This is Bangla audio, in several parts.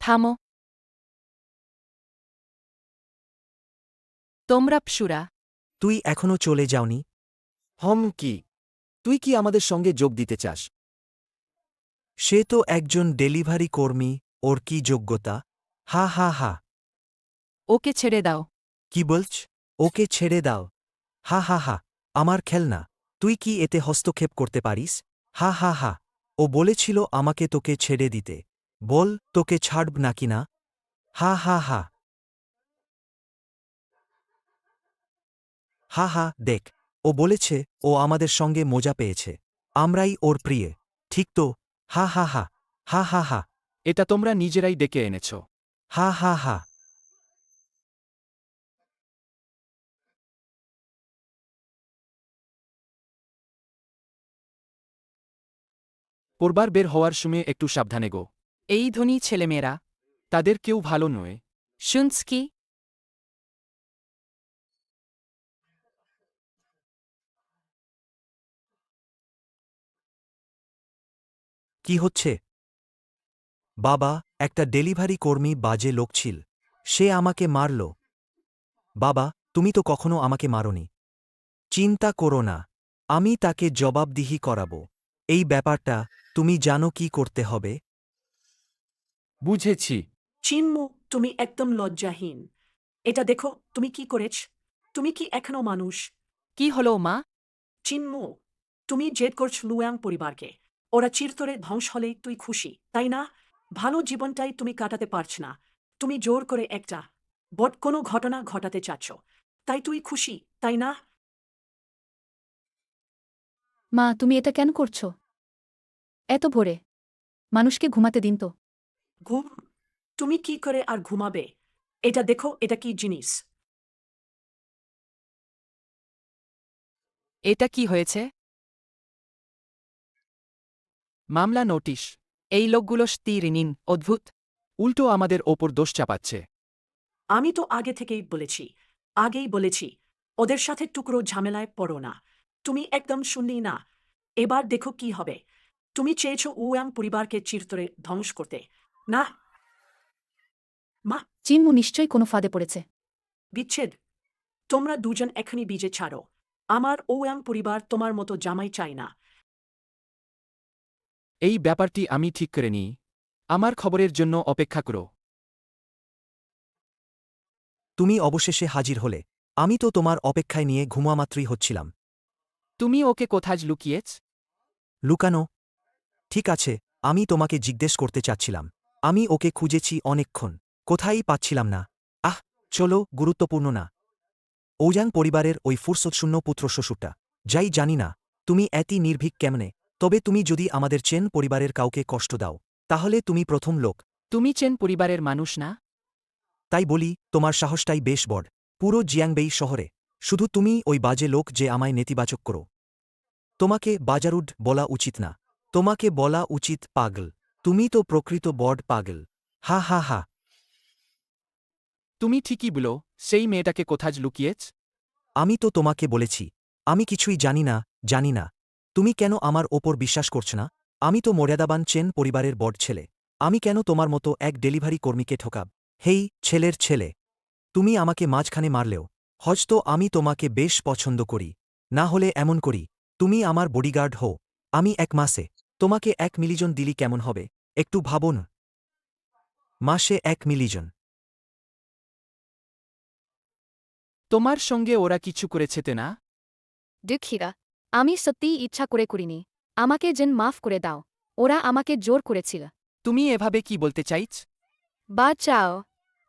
থামো। তোমরা পশুরা। তুই এখনো চলে যাওনি? কি তুই কি আমাদের সঙ্গে যোগ দিতে চাস? সে তো একজন ডেলিভারি কর্মী, ওর কি যোগ্যতা? হা হা হা। ওকে ছেড়ে দাও। কি বলছ? ওকে ছেড়ে দাও? হা হা হা। আমার খেলনা, তুই কি এতে হস্তক্ষেপ করতে পারিস? হা হা হা। ও বলেছিল আমাকে তোকে ছেড়ে দিতে। বল তোকে ছাড়ব নাকি না? হা হা হা। হা হা, দেখ, ও বলেছে ও আমাদের সঙ্গে মজা পেয়েছে। আমরাই ওর প্রিয়ে, ঠিক তো? হা হা হা। হা হা হা। এটা তোমরা নিজেরাই ডেকে এনেছ। হা হা হা। পরবার বের হওয়ার সময় একটু সাবধানে গো। এই ধনী ছেলেমেয়েরা। তাদের কেউ ভালো নয়। শুনছ কি? কি হচ্ছে? বাবা, একটা ডেলিভারি কর্মী বাজে লোক ছিল। সে আমাকে মারল। বাবা, তুমি তো কখনো আমাকে মারোনি। চিন্তা করো না, আমি তাকে জবাবদিহি করাব। এই ব্যাপারটা তুমি জানো কি করতে হবে? বুঝেছি। চিন্মু, তুমি একদম লজ্জাহীন। এটা দেখো তুমি কি করেছ। তুমি কি এখনো মানুষ? কি হলো মা? চিন্মু, তুমি জেদ করছ লুয়াং পরিবারকে। ওরা চিরতরে ধ্বংস হলেই তুই খুশি, তাই না? ভালো জীবনটাই তুমি কাটাতে পারছ না। তুমি জোর করে একটা বট কোনো ঘটনা ঘটাতে চাচ্ছ। তাই তুই খুশি, তাই না? মা, তুমি এটা কেন করছো? এত ভোরে মানুষকে ঘুমাতে দিন তো। ঘুম? তুমি কি করে আর ঘুমাবে? এটা দেখো, এটা কি জিনিস? এটা কি হয়েছে? মামলা নোটিশ। এই লোকগুলো স্থির নিন, অদ্ভুত। উল্টো আমাদের ওপর দোষ চাপাচ্ছে। আমি তো আগে থেকেই বলেছি, আগেই বলেছি, ওদের সাথে টুকরো ঝামেলায় পড়ো না। তুমি একদম শুনলি না। এবার দেখো কি হবে। তুমি চেয়েছো উয়াং পরিবারকে চিরতরে ধ্বংস করতে, না? মা, চিন্মু নিশ্চয়ই কোনো ফাঁদে পড়েছে। বিচ্ছেদ? তোমরা দুজন এখনই বিজে ছাড়ো। আমার ওয়াং পরিবার তোমার মতো জামাই চাই না। এই ব্যাপারটি আমি ঠিক করে নিই। আমার খবরের জন্য অপেক্ষা করো। তুমি অবশেষে হাজির হলে। আমি তো তোমার অপেক্ষায় নিয়ে ঘুমামাত্রই হচ্ছিলাম। তুমি ওকে কোথায় লুকিয়েছ? লুকানো? ঠিক আছে, আমি তোমাকে জিজ্ঞেস করতে চাচ্ছিলাম। আমি ওকে খুঁজেছি অনেকক্ষণ, কোথায়ই পাচ্ছিলাম না। আহ, চলো, গুরুত্বপূর্ণ না। ঔজাং পরিবারের ওই ফুরসৎশূন্য পুত্র শ্বশুরটা। যাই জানি না, তুমি এতই নির্ভীক কেমনে? তবে তুমি যদি আমাদের চেন পরিবারের কাউকে কষ্ট দাও, তাহলে তুমি প্রথম লোক। তুমি চেন পরিবারের মানুষ না? তাই বলি, তোমার সাহসটাই বেশ বড়। পুরো জিয়াংবেই শহরে শুধু তুমিই ওই বাজে লোক যে আমায় নেতিবাচক করো। তোমাকে বাজারুড বলা উচিত না, তোমাকে বলা উচিত পাগল। তুমি তো প্রকৃত বড পাগল। হা হা হা। তুমি ঠিকই বলো, সেই মেয়েটাকে কোথায় লুকিয়েছ? আমি তো তোমাকে বলেছি, আমি কিছুই জানি না। জানি না। তুমি কেন আমার ওপর বিশ্বাস করছ না? আমি তো মর্যাদাবান চেন পরিবারের বড় ছেলে। আমি কেন তোমার মতো এক ডেলিভারি কর্মীকে ঠকাব? হেই, ছেলের ছেলে, তুমি আমাকে মাঝখানে মারলেও হয়তো আমি তোমাকে বেশ পছন্দ করি। না হলে এমন করি, তুমি আমার বডিগার্ড হও। আমি 1 মাসে তোমাকে 1 মিলিয়ন দিলি কেমন হবে? একটু ভাবুন। মাসে 1 মিলিয়ন। তোমার সঙ্গে ওরা কিছু করেছে তে না? দুঃখিরা, আমি সত্যিই ইচ্ছা করে করিনি। আমাকে যেন মাফ করে দাও। ওরা আমাকে জোর করেছিল। তুমি এভাবে কি বলতে চাইছ? বাঁচাও,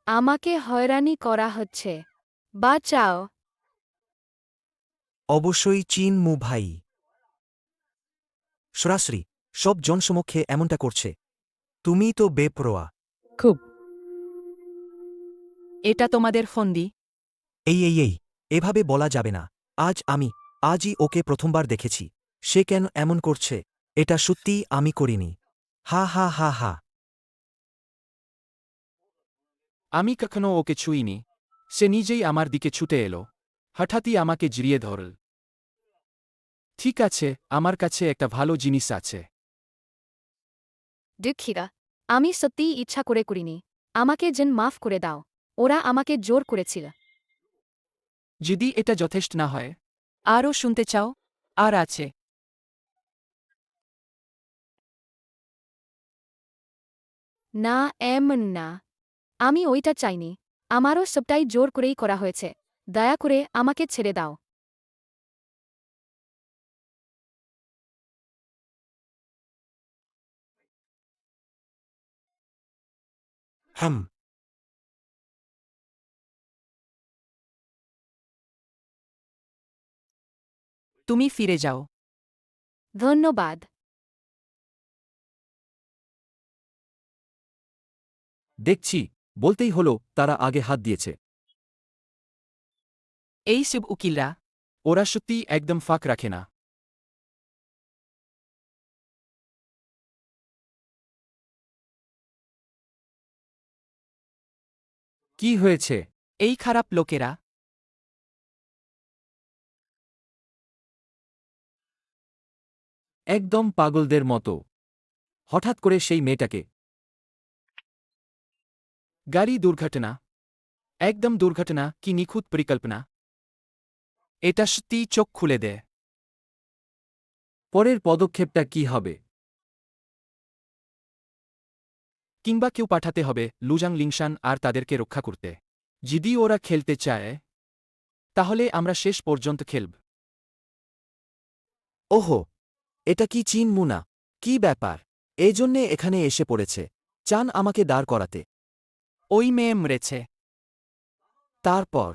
আমাকে হয়রানি করা হচ্ছে। বাঁচাও। অবশ্যই চিন মু ভাই। সরাসরি সব জনসমক্ষে এমনটা করছে। তুমি তো বেপরোয়া। খুব। এটা তোমাদের ফন্দি? এই, এভাবে বলা যাবে না। আজই ওকে প্রথমবার দেখেছি। সে কেন এমন করছে? এটা সত্যিই আমি করিনি। হা হা হা হা। আমি কখনো ওকে ছুঁইনি। সে নিজেই আমার দিকে ছুটে এলো। হঠাৎই আমাকে জড়িয়ে ধরল। ঠিক আছে, আমার কাছে একটা ভালো জিনিস আছে। দুঃখিরা, আমি সত্যিই ইচ্ছা করে করিনি আমাকে যেন মাফ করে দাও ওরা আমাকে জোর করেছিল যদি এটা যথেষ্ট না হয়, আরও শুনতে চাও? আর আছে। না না আমি ওইটা চাইনি আমারও সবটাই জোর করেই করা হয়েছে দয়া করে আমাকে ছেড়ে দাও হাম। তুমি ফিরে যাও। ধন্যবাদ দেখছি, বলতেই হলো তারা আগে হাত দিয়েছে। এই সব উকিলরা। ওরা সত্যিই একদম ফাঁক রাখে না। কি হয়েছে? এই খারাপ লোকেরা। একদম পাগলদের মতো। হঠাৎ করে সেই মেয়েটাকে। গাড়ি দুর্ঘটনা। একদম দুর্ঘটনা, কি নিখুঁত পরিকল্পনা। এটা সত্যিই চোখ খুলে দেয়। পরের পদক্ষেপটা কি হবে? কিংবা কেউ পাঠাতে হবে লুজাং লিংশান আর তাদেরকে রক্ষা করতে। যদি ওরা খেলতে চায়, তাহলে আমরা শেষ পর্যন্ত খেলব। ওহো, এটা কি চিন মুনা? কি ব্যাপার? এজন্যে এখানে এসে পড়েছে। চান আমাকে দাঁড় করাতে? ওই মেয়ে মরেছে। তারপর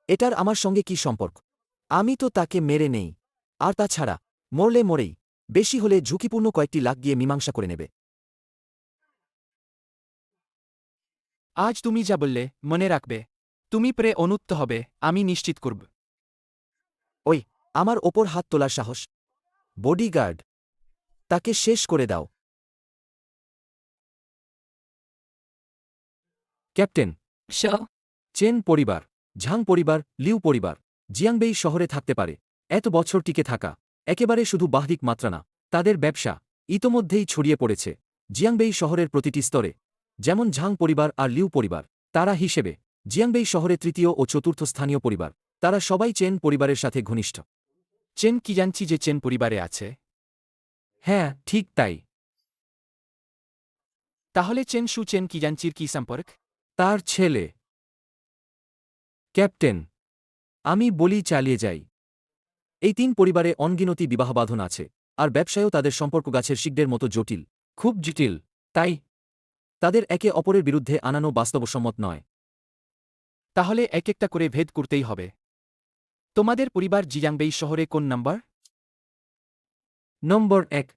এটার আমার সঙ্গে কি সম্পর্ক? আমি তো তাকে মেরে নেই। আর তাছাড়া মরলে মরেই, বেশি হলে ঝুঁকিপূর্ণ কয়েকটি লাখ গিয়ে মীমাংসা করে নেবে। আজ তুমি যা বললে মনে রাখবে। তুমি প্রে অনুত্ত হবে, আমি নিশ্চিত করব। ওই, আমার ওপর হাত তোলার সাহস? বডিগার্ড, তাকে শেষ করে দাও। ক্যাপ্টেন, শ চেন পরিবার, ঝাং পরিবার, লিউ পরিবার, জিয়াংবেই শহরে থাকতে পারে। এত বছর টিকে থাকা একেবারে শুধু বাহ্যিক মাত্রা না, তাদের ব্যবসা ইতোমধ্যেই ছড়িয়ে পড়েছে জিয়াংবেই শহরের প্রতিটি স্তরে। যেমন ঝাং পরিবার আর লিউ পরিবার, তারা হিসেবে জিয়াংবেই শহরে তৃতীয় ও চতুর্থ স্থানীয় পরিবার। তারা সবাই চেন পরিবারের সাথে ঘনিষ্ঠ। চেন কি জানছি যে চেন পরিবারে আছে? হ্যাঁ, ঠিক তাই। তাহলে চেন শু চেন কি জানচির কি সম্পর্ক? তার ছেলে। ক্যাপ্টেন, আমি বলি চালিয়ে যাই। এই তিন পরিবারে অনগিনতি বিবাহবাঁধন আছে, আর ব্যবসায়ও তাদের সম্পর্ক গাছের শিকড়ের মতো জটিল, খুব জটিল। তাই তাদের একে অপরের বিরুদ্ধে আনানো বাস্তবসম্মত নয়। তাহলে এক একটা করে ভেদ করতেই হবে। তোমাদের পরিবার জিয়াংবেই শহরে কোন নম্বর? নম্বর 1।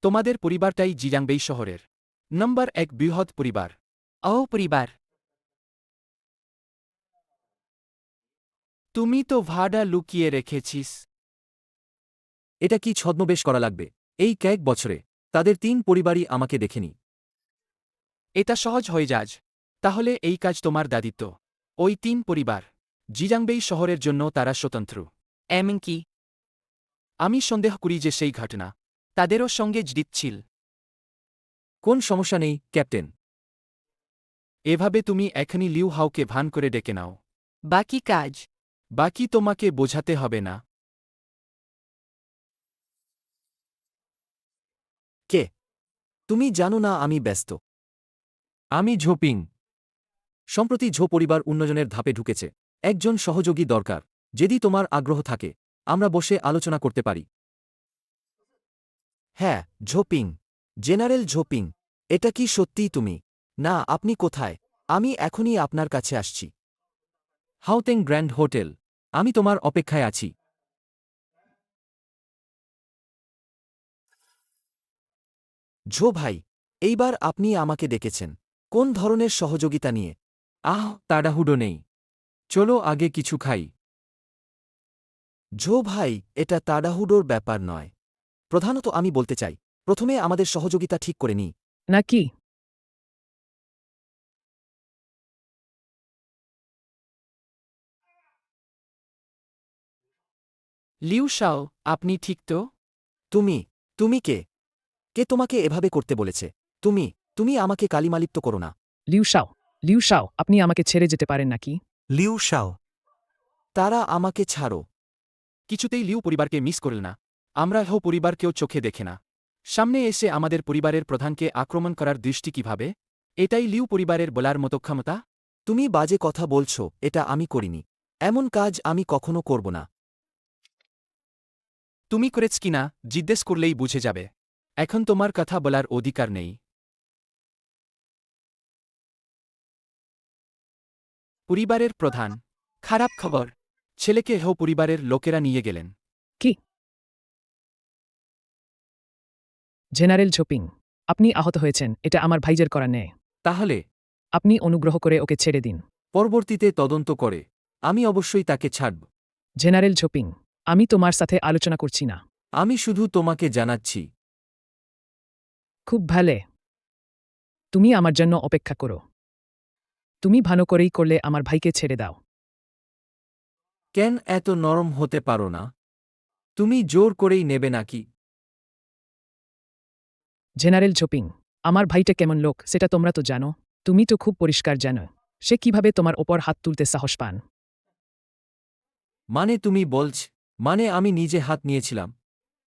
তোমাদের পরিবারটাই জিয়াংবেই শহরের নম্বর 1 বৃহৎ পরিবার। ও পরিবার। তুমি তো ভাড়া লুকিয়ে রেখেছিস। এটা কি ছদ্মবেশ করা লাগবে? এই কয়েক বছরে তাদের তিন পরিবারই আমাকে দেখেনি। এটা সহজ হয়ে যাজ। তাহলে এই কাজ তোমার দাদিত্ব। ওই তিন পরিবার জিয়াংবেই শহরের জন্য তারা স্বতন্ত্র। এমনকি আমি সন্দেহ করি যে সেই ঘটনা তাদেরও সঙ্গে জড়িত ছিল। কোন সমস্যা নেই, ক্যাপ্টেন। এভাবে তুমি এখনই লিউ হাওকে ভান করে ডেকে নাও। বাকি কাজ বাকি তোমাকে বোঝাতে হবে না। কে? তুমি জানো না আমি ব্যস্ত। আমি ঝোপিং। সম্প্রতি ঝো পরিবার উন্নয়নের ধাপে ঢুকেছে। একজন সহযোগী দরকার। যদি তোমার আগ্রহ থাকে, আমরা বসে আলোচনা করতে পারি। হ্যাঁ, ঝোপিং। জেনারেল ঝোপিং। এটা কি সত্যিই তুমি? না, আপনি কোথায়? আমি এখনই আপনার কাছে আসছি। হাউতেং গ্র্যান্ড হোটেল। আমি তোমার অপেক্ষায় আছি। ঝো ভাই, এইবার আপনি আমাকে ডেকেছেন কোন ধরনের সহযোগিতা নিয়ে? তাড়াহুড়ো নেই। চলো আগে কিছু খাই। ঝো ভাই, এটা তাড়াহুড়োর ব্যাপার নয়। প্রধানত আমি বলতে চাই, প্রথমে আমাদের সহযোগিতা ঠিক করে নিই। নাকি লিউ শাও, আপনি ঠিক তো? তুমি তুমি কে? কে তোমাকে এভাবে করতে বলেছে? তুমি আমাকে কালিমালিপ্ত করো না। লিউ শাও, আপনি আমাকে ছেড়ে যেতে পারেন নাকি? লিউ শাও, তারা আমাকে ছাড়ো। কিছুতেই লিউ পরিবারকে মিস করল না। আমরা হো পরিবারকেও চোখে দেখে না। সামনে এসে আমাদের পরিবারের প্রধানকে আক্রমণ করার দৃষ্টি কিভাবে? এটাই লিউ পরিবারের বলার মতো ক্ষমতা? তুমি বাজে কথা বলছো, এটা আমি করিনি। এমন কাজ আমি কখনো করব না। তুমি করেছ কিনা জিজ্ঞেস করলেই বুঝে যাবে। এখন তোমার কথা বলার অধিকার নেই। পরিবারের প্রধান। খারাপ খবর। ছেলেকে হো পরিবারের লোকেরা নিয়ে গেলেন। কি? জেনারেল ঝোপিং, আপনি আহত হয়েছেন, এটা আমার ভাইজের করা নেয়। তাহলে আপনি অনুগ্রহ করে ওকে ছেড়ে দিন। পরবর্তীতে তদন্ত করে আমি অবশ্যই তাকে ছাড়ব। জেনারেল ঝোপিং, আমি তোমার সাথে আলোচনা করছি না। আমি শুধু তোমাকে জানাচ্ছি। খুব ভালে। তুমি আমার জন্য অপেক্ষা করো। তুমি ভালো করেই করলে আমার ভাইকে ছেড়ে দাও। কেন এত নরম হতে পারো না? তুমি জোর করেই নেবে নাকি? জেনারেল ঝোপিং, আমার ভাইটা কেমন লোক সেটা তোমরা তো জানো। তুমি তো খুব পরিষ্কার জানো সে কিভাবে তোমার ওপর হাত তুলতে সাহস পান। মানে তুমি মানে আমি নিজে হাত নিয়েছিলাম।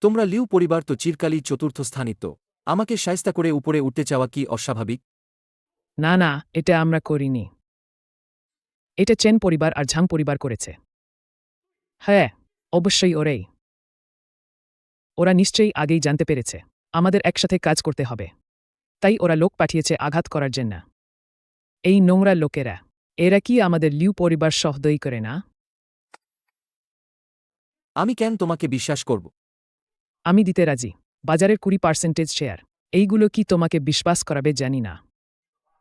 তোমরা লিউ পরিবার তো চিরকালই চতুর্থ স্থানিত্ব। আমাকে শায়েস্তা করে উপরে উঠতে চাওয়া কি অস্বাভাবিক? না না, এটা আমরা করিনি। এটা চেন পরিবার আর ঝাং পরিবার করেছে। হ্যাঁ, অবশ্যই ওরাই। ওরা নিশ্চয়ই আগেই জানতে পেরেছে আমাদের একসাথে কাজ করতে হবে, তাই ওরা লোক পাঠিয়েছে আঘাত করার জন্য। এই নোংরা লোকেরা, এরা কি আমাদের লিউ পরিবার সহদই করে না? আমি কেন তোমাকে বিশ্বাস করব? আমি দিতে রাজি। বাজারের 20% শেয়ার। এইগুলো কি তোমাকে বিশ্বাস করাবে জানি না।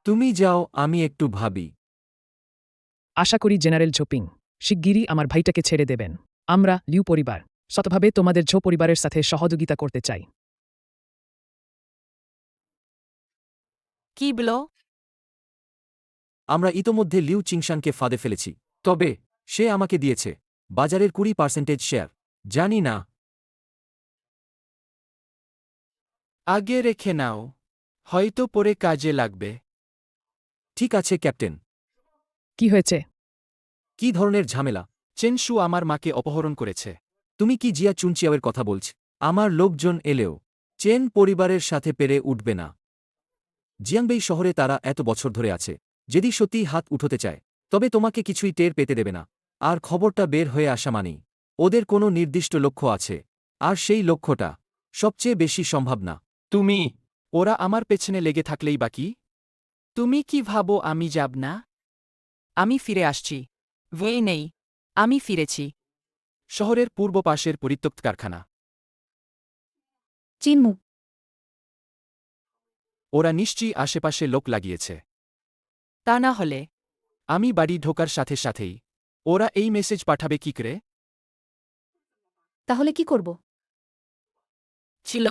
তুমি যাও, আমি একটু ভাবি। আশা করি জেনারেল ঝোপিং শিগগিরই আমার ভাইটাকে ছেড়ে দেবেন। আমরা লিউ পরিবার শতভাবে তোমাদের ঝো পরিবারের সাথে সহযোগিতা করতে চাই। কি বলো? আমরা ইতোমধ্যে লিউ চিংশানকে ফাঁদে ফেলেছি। তবে সে আমাকে দিয়েছে বাজারের 20% শেয়ার। জানি না। আগে রেখে নাও, হয়তো পরে কাজে লাগবে। ঠিক আছে ক্যাপ্টেন। কি হয়েছে? কি ধরনের ঝামেলা? চেনশু আমার মাকে অপহরণ করেছে। তুমি কি জিয়া চুনচিয়াওয়ের কথা বলছ? আমার লোকজন এলেও চেন পরিবারের সাথে পেরে উঠবে না। জিয়াংবেই শহরে তারা এত বছর ধরে আছে। যদি সত্যিই হাত উঠোতে চায় তবে তোমাকে কিছুই টের পেতে দেবে না। আর খবরটা বের হয়ে আসা মানেই ওদের কোনো নির্দিষ্ট লক্ষ্য আছে, আর সেই লক্ষ্যটা সবচেয়ে বেশি সম্ভব না ওরা আমার পেছনে লেগে থাকলেই বাকি। তুমি কি ভাবো আমি যাব না? আমি ফিরে আসছি। ভয় নেই, আমি ফিরেছি। শহরের পূর্ব পাশের পরিত্যক্ত কারখানা। চিনমু। ওরা নিশ্চয়ই আশেপাশে লোক লাগিয়েছে। তা না হলে আমি বাড়ি ঢোকার সাথে সাথেই ওরা এই মেসেজ পাঠাবে কি করে? তাহলে কি করব? ছিল।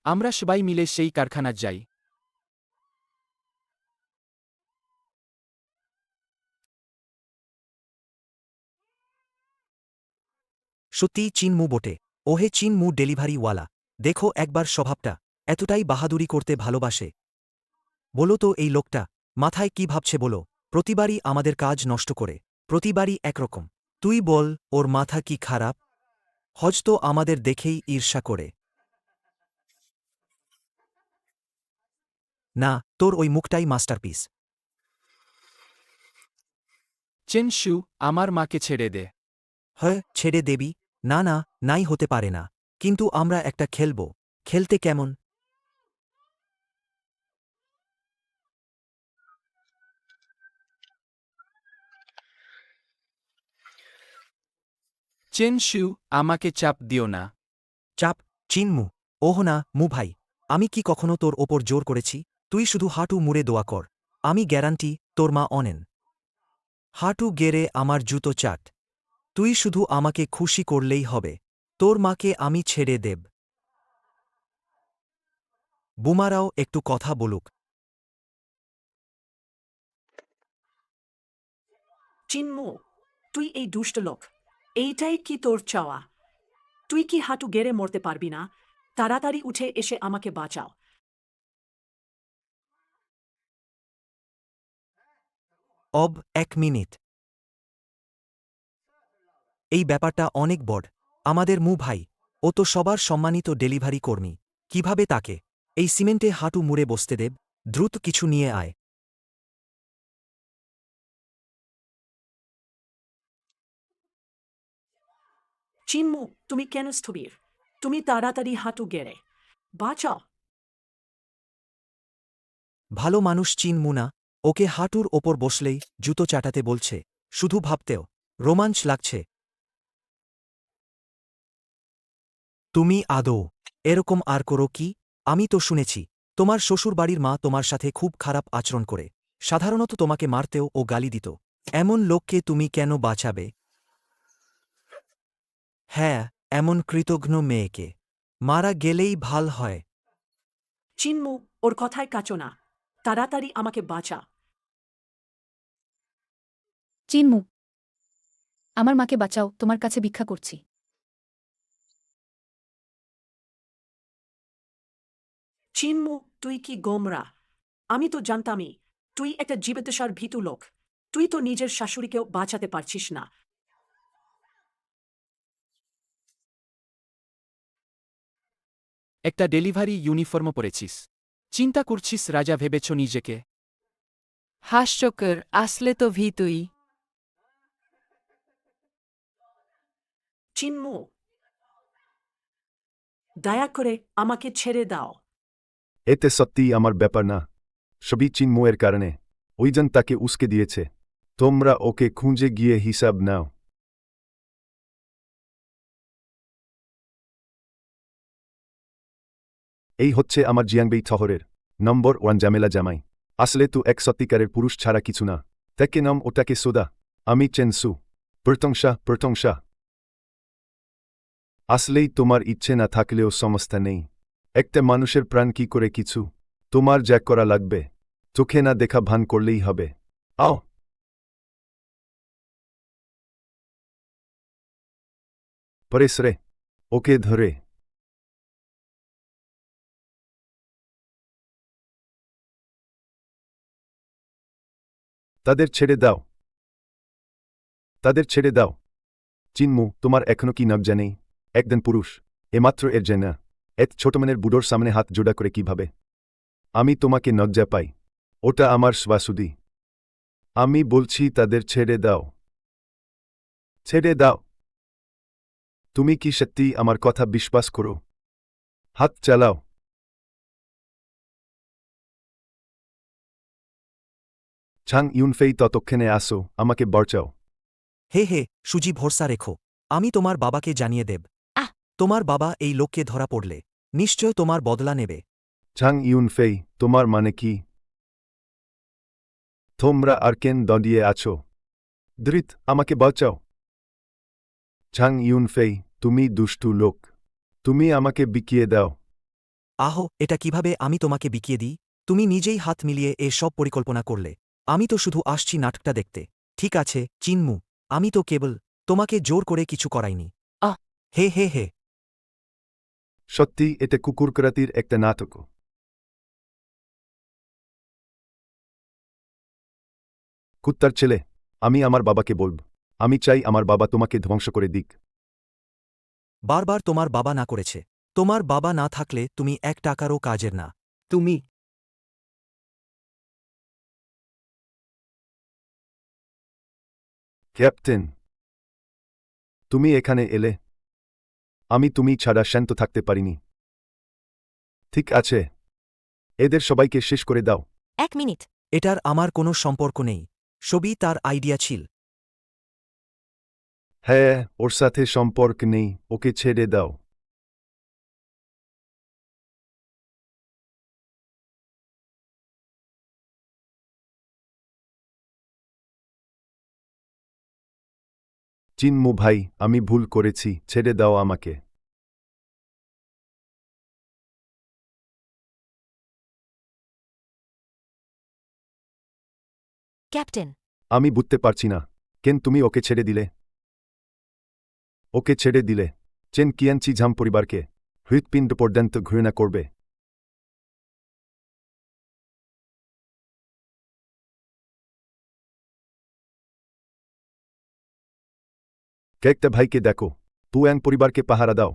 আমরা সবাই মিলে সেই কারখানা যাই। সত্যিই চিনমু বটে। ওহে চিনমু ডেলিভারিওয়ালা। দেখো একবার স্বভাবটা, এতটাই বাহাদুরি করতে ভালোবাসে। বলো তো এই লোকটা মাথায় কি ভাবছে বলো? প্রতিবারই আমাদের কাজ নষ্ট করে, প্রতিবারই একরকম। তুই বল ওর মাথা কি খারাপ? হয়তো আমাদের দেখেই ঈর্ষা করে। না, তোর ওই মুখটাই মাস্টারপিস। চেনশু, আমার মাকে ছেড়ে দে। হ্যাঁ, ছেড়ে দেবি? না না, নাই হতে পারে না। কিন্তু আমরা একটা খেলব। খেলতে কেমন? চেনশু, আমাকে চাপ দিও না। চাপ? চিনমু? ওহ না, মু ভাই। আমি কি কখনো তোর ওপর জোর করেছি? তুই শুধু হাঁটু মুড়ে দোয়া কর। আমি গ্যারান্টি তোর মা অনেন। হাঁটু গেড়ে আমার জুতো চাট। তুই শুধু আমাকে খুশি করলেই হবে। তোর মাকে আমি ছেড়ে দেব। বুমারাও একটু কথা বলুক। চিনমু, তুই এই দুষ্ট লোক। এইটাই কি তোর চাওয়া? তুই কি হাঁটু গেড়ে মরতে পারবি না? তাড়াতাড়ি উঠে এসে আমাকে বাঁচাও। Of 1 minute. এই ব্যাপারটা অনেক বড়। আমাদের ভাই, ও তো সবার সম্মানিত ডেলিভারি কর্মী। কিভাবে তাকে এই সিমেন্টে হাঁটু মুড়ে বসতে দেব? দ্রুত কিছু নিয়ে আয়। চিন্মু, তুমি কেন স্থবির? তুমি তাড়াতাড়ি হাঁটু গেড়ে বাঁচাও। ভালো মানুষ চিনমু না, ওকে হাঁটুর ওপর বসলেই জুতো চাটাতে বলছে। শুধু ভাবতেও রোমাঞ্চ লাগছে। তুমি আদৌ এরকম আর করো কি? আমি তো শুনেছি তোমার শ্বশুরবাড়ির মা তোমার সাথে খুব খারাপ আচরণ করে, সাধারণত তোমাকে মারতেও ও গালি দিত। এমন লোককে তুমি কেন বাঁচাবে? হ্যাঁ, এমন কৃতঘ্ন মেয়েকে মারা গেলেই ভাল হয়। চিন্মু, ওর কথায় কাঁচো না। তাড়াতাড়ি আমাকে বাঁচা। চিনমু, আমার মাকে বাঁচাও, তোমার কাছে ভিক্ষা করছি। চিন্মু, তুই কি গোমরা? আমি তো জানতামই তুই একটা জীবদ্দশার ভীতু লোক। তুই তো নিজের শাশুড়িকেও বাঁচাতে পারছিস না। একটা ডেলিভারি ইউনিফর্মও পরেছিস। চিন্তা করছিস রাজা ভেবেছ নিজেকে? হাস্যকর, আসলে তো ভীতুই। চিন্মু, দয়া করে আমাকে ছেড়ে দাও। এতে সত্যিই আমার ব্যাপার না। সবই চিন্ময়ের কারণে। ওইজন তাকে উস্কে দিয়েছে। তোমরা ওকে খুঁজে গিয়ে হিসাব নাও। এই হচ্ছে আমার জিয়াংবেই শহরের নম্বর 1 জামেলা জামাই। আসলে তো এক সত্যিকারের পুরুষ ছাড়া কিছু না। তাকে নাম ওটাকে সোদা। আমি চেনসু। প্রশংসা প্রশংসা। আসলেই তোমার ইচ্ছে না থাকলেও সমস্যা নেই। একটা মানুষের প্রাণ কি করে কিছু। তোমার যা করা লাগবে চোখে না দেখা ভান করলেই হবে। আও। পরেশ রে, ওকে ধরে। তাদের ছেড়ে দাও। তাদের ছেড়ে দাও। চিন্মু, তোমার এখনো কি নজ্জা নেই? একজন পুরুষ এমাত্র এর জেনা এত ছোটমানের বুড়োর সামনে হাত জোড়া করে কিভাবে? আমি তোমাকে নজ্জা পাই। ওটা আমার শ্বাসুদি। আমি বলছি তাদের ছেড়ে দাও। ছেড়ে দাও। তুমি কি সত্যি আমার কথা বিশ্বাস করো? হাত চালাও। ছাং ইউনফেই ততক্ষণে আসো, আমাকে বাঁচাও। হে হে, সুজি ভরসা রেখো। আমি তোমার বাবাকে জানিয়ে দেব। তোমার বাবা এই লোককে ধরা পড়লে নিশ্চয় তোমার বদলা নেবে। ছাং ইউনফেই, তোমার মানে কি? তোমরা আর কেন দাঁড়িয়ে আছো? ধৃত, আমাকে বাঁচাও। ছাং ইউনফেই, তুমি দুষ্টু লোক। তুমি আমাকে বিকিয়ে দাও। আহো, এটা কিভাবে আমি তোমাকে বিকিয়ে দিই? তুমি নিজেই হাত মিলিয়ে এ সব পরিকল্পনা করলে। আমি তো শুধু আসছি নাটকটা দেখতে। ঠিক আছে, চিন্মু, আমি তো কেবল তোমাকে জোর করে কিছু করাইনি। হে হে হে। সত্যি এটা কুকুরকরাতির একটা নাটক। কুত্তার ছেলে, আমি আমার বাবাকে বলব। আমি চাই আমার বাবা তোমাকে ধ্বংস করে দিক। বারবার তোমার বাবা না করেছে। তোমার বাবা না থাকলে তুমি 1 টাকারও কাজের না। তুমি ক্যাপ্টেন, তুমি এখানে এলে। আমি তুমি ছাড়া শান্ত থাকতে পারিনি। ঠিক আছে, এদের সবাইকে শেষ করে দাও। 1 মিনিট। এটার আমার কোনো সম্পর্ক নেই। সবই তার আইডিয়া ছিল। হ্যাঁ, ওর সাথে সম্পর্ক নেই, ওকে ছেড়ে দাও। চিন্মু ভাই, আমি ভুল করেছি, ছেড়ে দাও আমাকে। ক্যাপ্টেন, আমি বুঝতে পারছি না কেন তুমি ওকে ছেড়ে দিলে। ওকে ছেড়ে দিলে চেন কিয়ানছি ঝাম পরিবারকে। হৃৎপিণ্ড পর্যন্ত ঘৃণা করবে। কয়েকটা ভাইকে দেখো, পুয়াং পরিবারকে পাহারা দাও।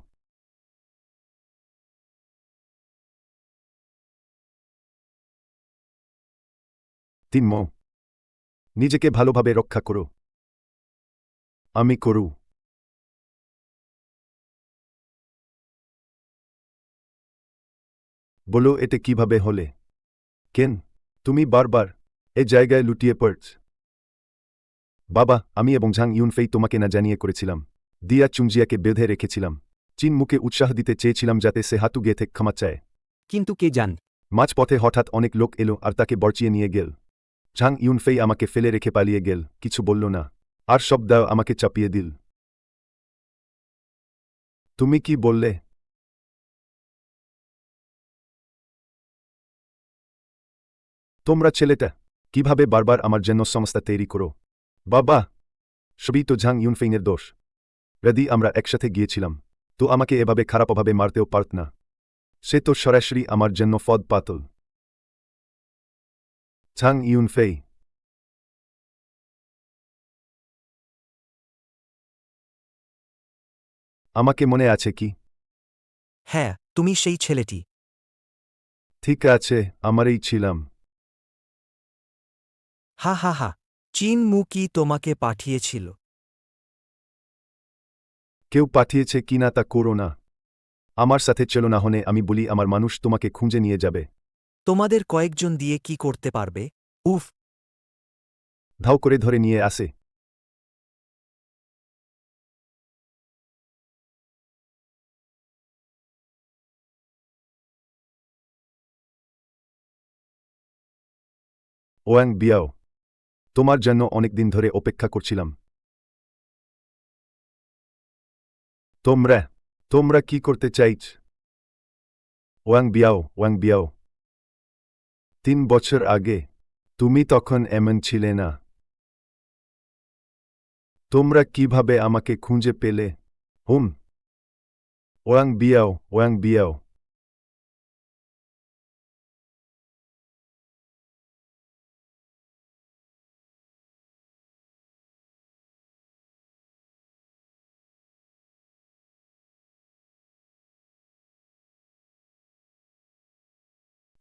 তিনম, নিজেকে ভালোভাবে রক্ষা করো। আমি করু। বলো এতে কিভাবে হলে? কেন তুমি বারবার এ জায়গায় লুটিয়ে পড়ছ? বাবা, আমি এবং ঝাং ইউনফেই তোমাকে না জানিয়ে করেছিলাম। দিয়া চুংজিয়াকে বেঁধে রেখেছিলাম। চীন মুখে উৎসাহ দিতে চেয়েছিলাম যাতে সে হাতু গেঁথে ক্ষমা চায়। কিন্তু কে জান? মাঝপথে হঠাৎ অনেক লোক এলো আর তাকে বরচিয়ে নিয়ে গেল। ঝাং ইউনফেই আমাকে ফেলে রেখে পালিয়ে গেল, কিছু বলল না, আর সব দাও আমাকে চাপিয়ে দিল। তুমি কি বললে? তোমরা ছেলেটা কিভাবে বারবার আমার জন্য সমস্যা তৈরি করো? বাবা, সবই তো ঝাং ইউনফেইনের দোষ। যদি আমরা একসাথে গিয়েছিলাম তো আমাকে এভাবে খারাপভাবে মারতেও পারত না। সে তো সরাসরি আমার জন্য ফদ পাতল। ঝাং ইউনফেই, আমাকে মনে আছে কি? হ্যাঁ, তুমি সেই ছেলেটি। ঠিক আছে, আমারই ছিলাম। হা হা হা, চীন মু কি তোমাকে পাঠিয়েছিল? কেউ পাঠিয়েছে কিনা তা করো না। আমার সাথে চলো, না হলে আমি বলি আমার মানুষ তোমাকে খুঁজে নিয়ে যাবে। তোমাদের কয়েকজন দিয়ে কি করতে পারবে? উফ! ধাও করে ধরে নিয়ে আসে। ওয়াং বিয়াও, তোমার জন্য অনেকদিন ধরে অপেক্ষা করছিলাম। তোমরা তোমরা কি করতে চাইছ? ওয়াং বিয়াও, 3 বছর আগে তুমি তখন এমন ছিলে না। তোমরা কিভাবে আমাকে খুঁজে পেলে? ওয়াং বিয়াও।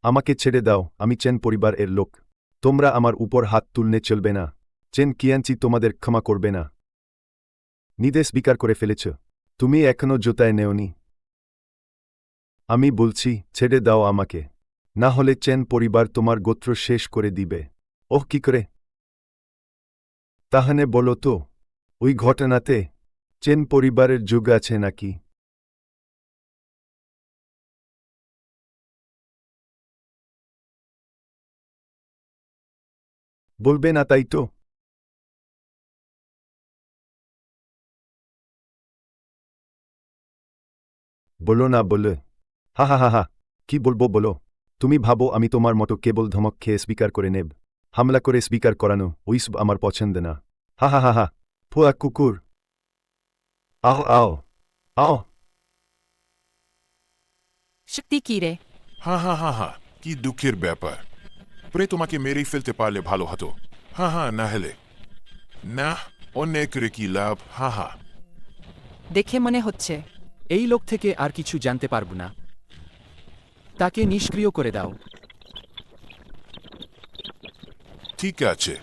আমাকে ছেড়ে দাও, আমি চেন পরিবার এর লোক। তোমরা আমার উপর হাত তুলনে চলবে না। চেন কিয়ানচি তোমাদের ক্ষমা করবে না। নির্দেশ স্বীকার করে ফেলেছ। তুমি এখনো জোতায় নেওনি। আমি বলছি, ছেড়ে দাও আমাকে, না হলে চেন পরিবার তোমার গোত্র শেষ করে দিবে। ওহ, কি করে? তাহলে বলো তো, ওই ঘটনাতে চেন পরিবারের যুগ আছে নাকি? বলবে না তাই তো? বলো না বলে। হা হা হা হা, কি বলবো বলো? তুমি ভাবো আমি তোমার মতো কেবল ধমক খেয়ে স্বীকার করে নেব? হামলা করে স্বীকার করানো ওইসব আমার পছন্দ না। হা হা হা হা, ফোয়া কুকুর। আও আও আও। শক্তি কি রে? হা হা হা হা, কি দুঃখের ব্যাপার। পরে তোমাকে মেরেই ফেলতে পারলে ভালো হতো। হা হা, না হলে না, অন্যায় করে কি লাভ? হা হা। দেখে মনে হচ্ছে এই লোক থেকে আর কিছু জানতে পারব না। তাকে নিষ্ক্রিয় করে দাও। ঠিক আছে।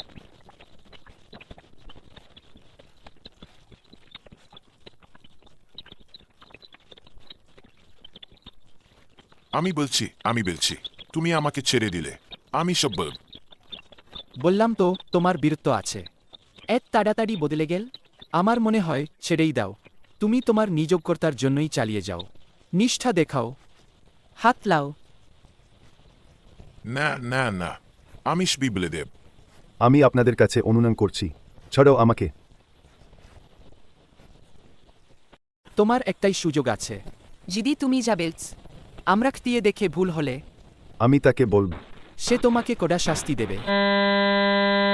আমি বলছি তুমি আমাকে ছেড়ে দিলে আমি সব বলব। বললাম তো তোমার বীরত্ব আছে। এত তাড়াতাড়ি বদলে গেল? আমার মনে হয় ছেড়েই দাও। তুমি তোমার নিযোগকর্তার জন্যই চালিয়ে যাও। নিষ্ঠা দেখাও। হাত লাও। না না না, আমি সবই বলে দেব। আমি আপনাদের কাছে অনুনয় করছি, ছাড়াও আমাকে। তোমার একটাই সুযোগ আছে। যদি তুমি যাবে, আমরা খতিয়ে দেখে ভুল হলে আমি তাকে বলব। সে তোমাকে কড়া শাস্তি দেবে।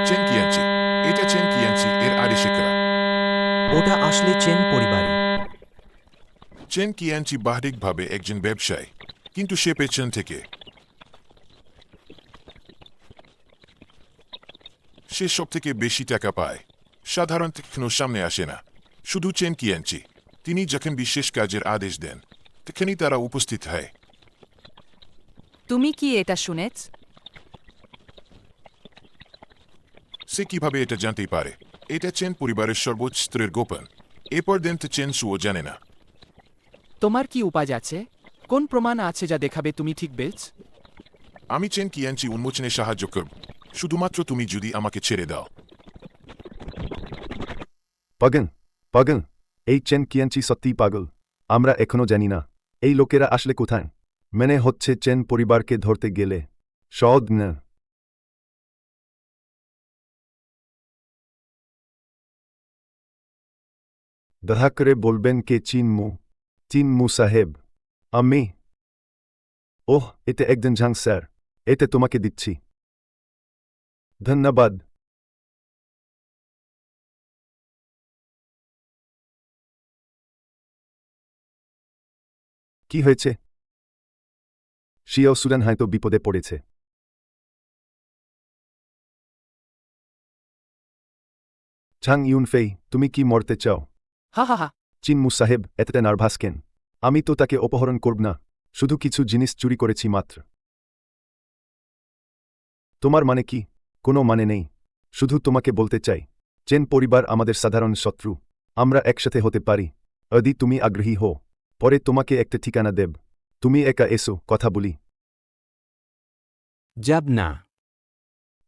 চেন কিয়ানচি, এটা চেন কিয়ানচি এর আদেশে করা। ওটা আসলে চেন পরিবারই। চেন কিয়ানচি বাহ্যিকভাবে একজন ব্যবসায়ী, কিন্তু সে পেছন থেকে সে সব থেকে বেশি টাকা পায়। সাধারণত কোনো সামনে আসে না, শুধু চেন কিয়ানচি। তিনি যখন বিশেষ কাজের আদেশ দেন তখনই তারা উপস্থিত হয়। তুমি কি এটা শুনেছ? সে কিভাবে এটা জানতে পারে? এটা চেন পরিবারের সর্বোচ্চ স্তরের গোপন। এ পর্যন্ত চেন সুও জানে না। তোমার কি উপায় আছে? কোন প্রমাণ আছে যা দেখাবে তুমি ঠিক বেলছ? আমি চেন কিয়ানচি উন্মোচনে সাহায্য করব, শুধুমাত্র তুমি যদি আমাকে ছেড়ে দাও। পাগল পাগল, এই চেন কিয়ানচি সত্যিই পাগল। আমরা এখনো জানি না এই লোকেরা আসলে কোথায়। মনে হচ্ছে চেন পরিবারকে ধরতে গেলে সহজ না। দয়া করে বলবেন কে চিনমু সাহেব? আমি? ওহ, এটা একজন ঝাং স্যার। এটা তোমাকে দিচ্ছি। ধন্যবাদ। কি হয়েছে? শিয়াও সুদান হয়তো বিপদে পড়েছে। ঝাং ইউনফেই, তুমি কি মরতে চাও? হা হা হা। চিনমু সাহেব, এতটা নার্ভাস কেন? আমি তো তাকে অপহরণ করব না, শুধু কিছু জিনিস চুরি করেছি মাত্র। তোমার মানে কি? কোনো মানে নেই, শুধু তোমাকে বলতে চাই চেন পরিবার আমাদের সাধারণ শত্রু। আমরা একসাথে হতে পারি যদি তুমি আগ্রহী হও। পরে তোমাকে একটা ঠিকানা দেব, তুমি একা এসো, কথা বলি। যাব না।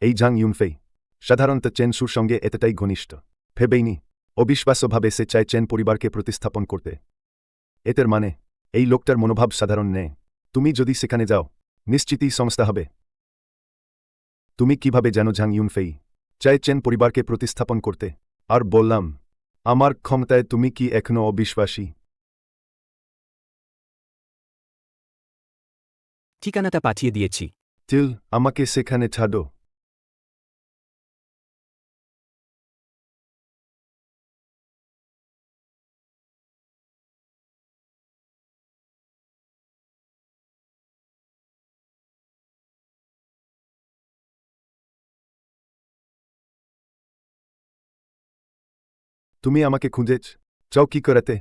এই ঝাং ইউনফেই সাধারণত চেন সুর সঙ্গে এতটাই ঘনিষ্ঠ ভেবেইনি। অবিশ্বাস্যভাবে সে চায় চেন পরিবারকে প্রতিস্থাপন করতে। এতের মানে এই লোকটার মনোভাব সাধারণ নেই। তুমি যদি সেখানে যাও নিশ্চিতই সমস্যা হবে। তুমি কিভাবে জানো ঝাং ইউনফেই চায় চেন পরিবারকে প্রতিস্থাপন করতে? আর বললাম, আমার ক্ষমতায় তুমি কি এখনো অবিশ্বাসী? ঠিকানাটা পাঠিয়ে দিয়েছি। তিল, আমাকে সেখানে ছাড়ো। তুমি আমাকে খুঁজেছ? চাও কি করতে?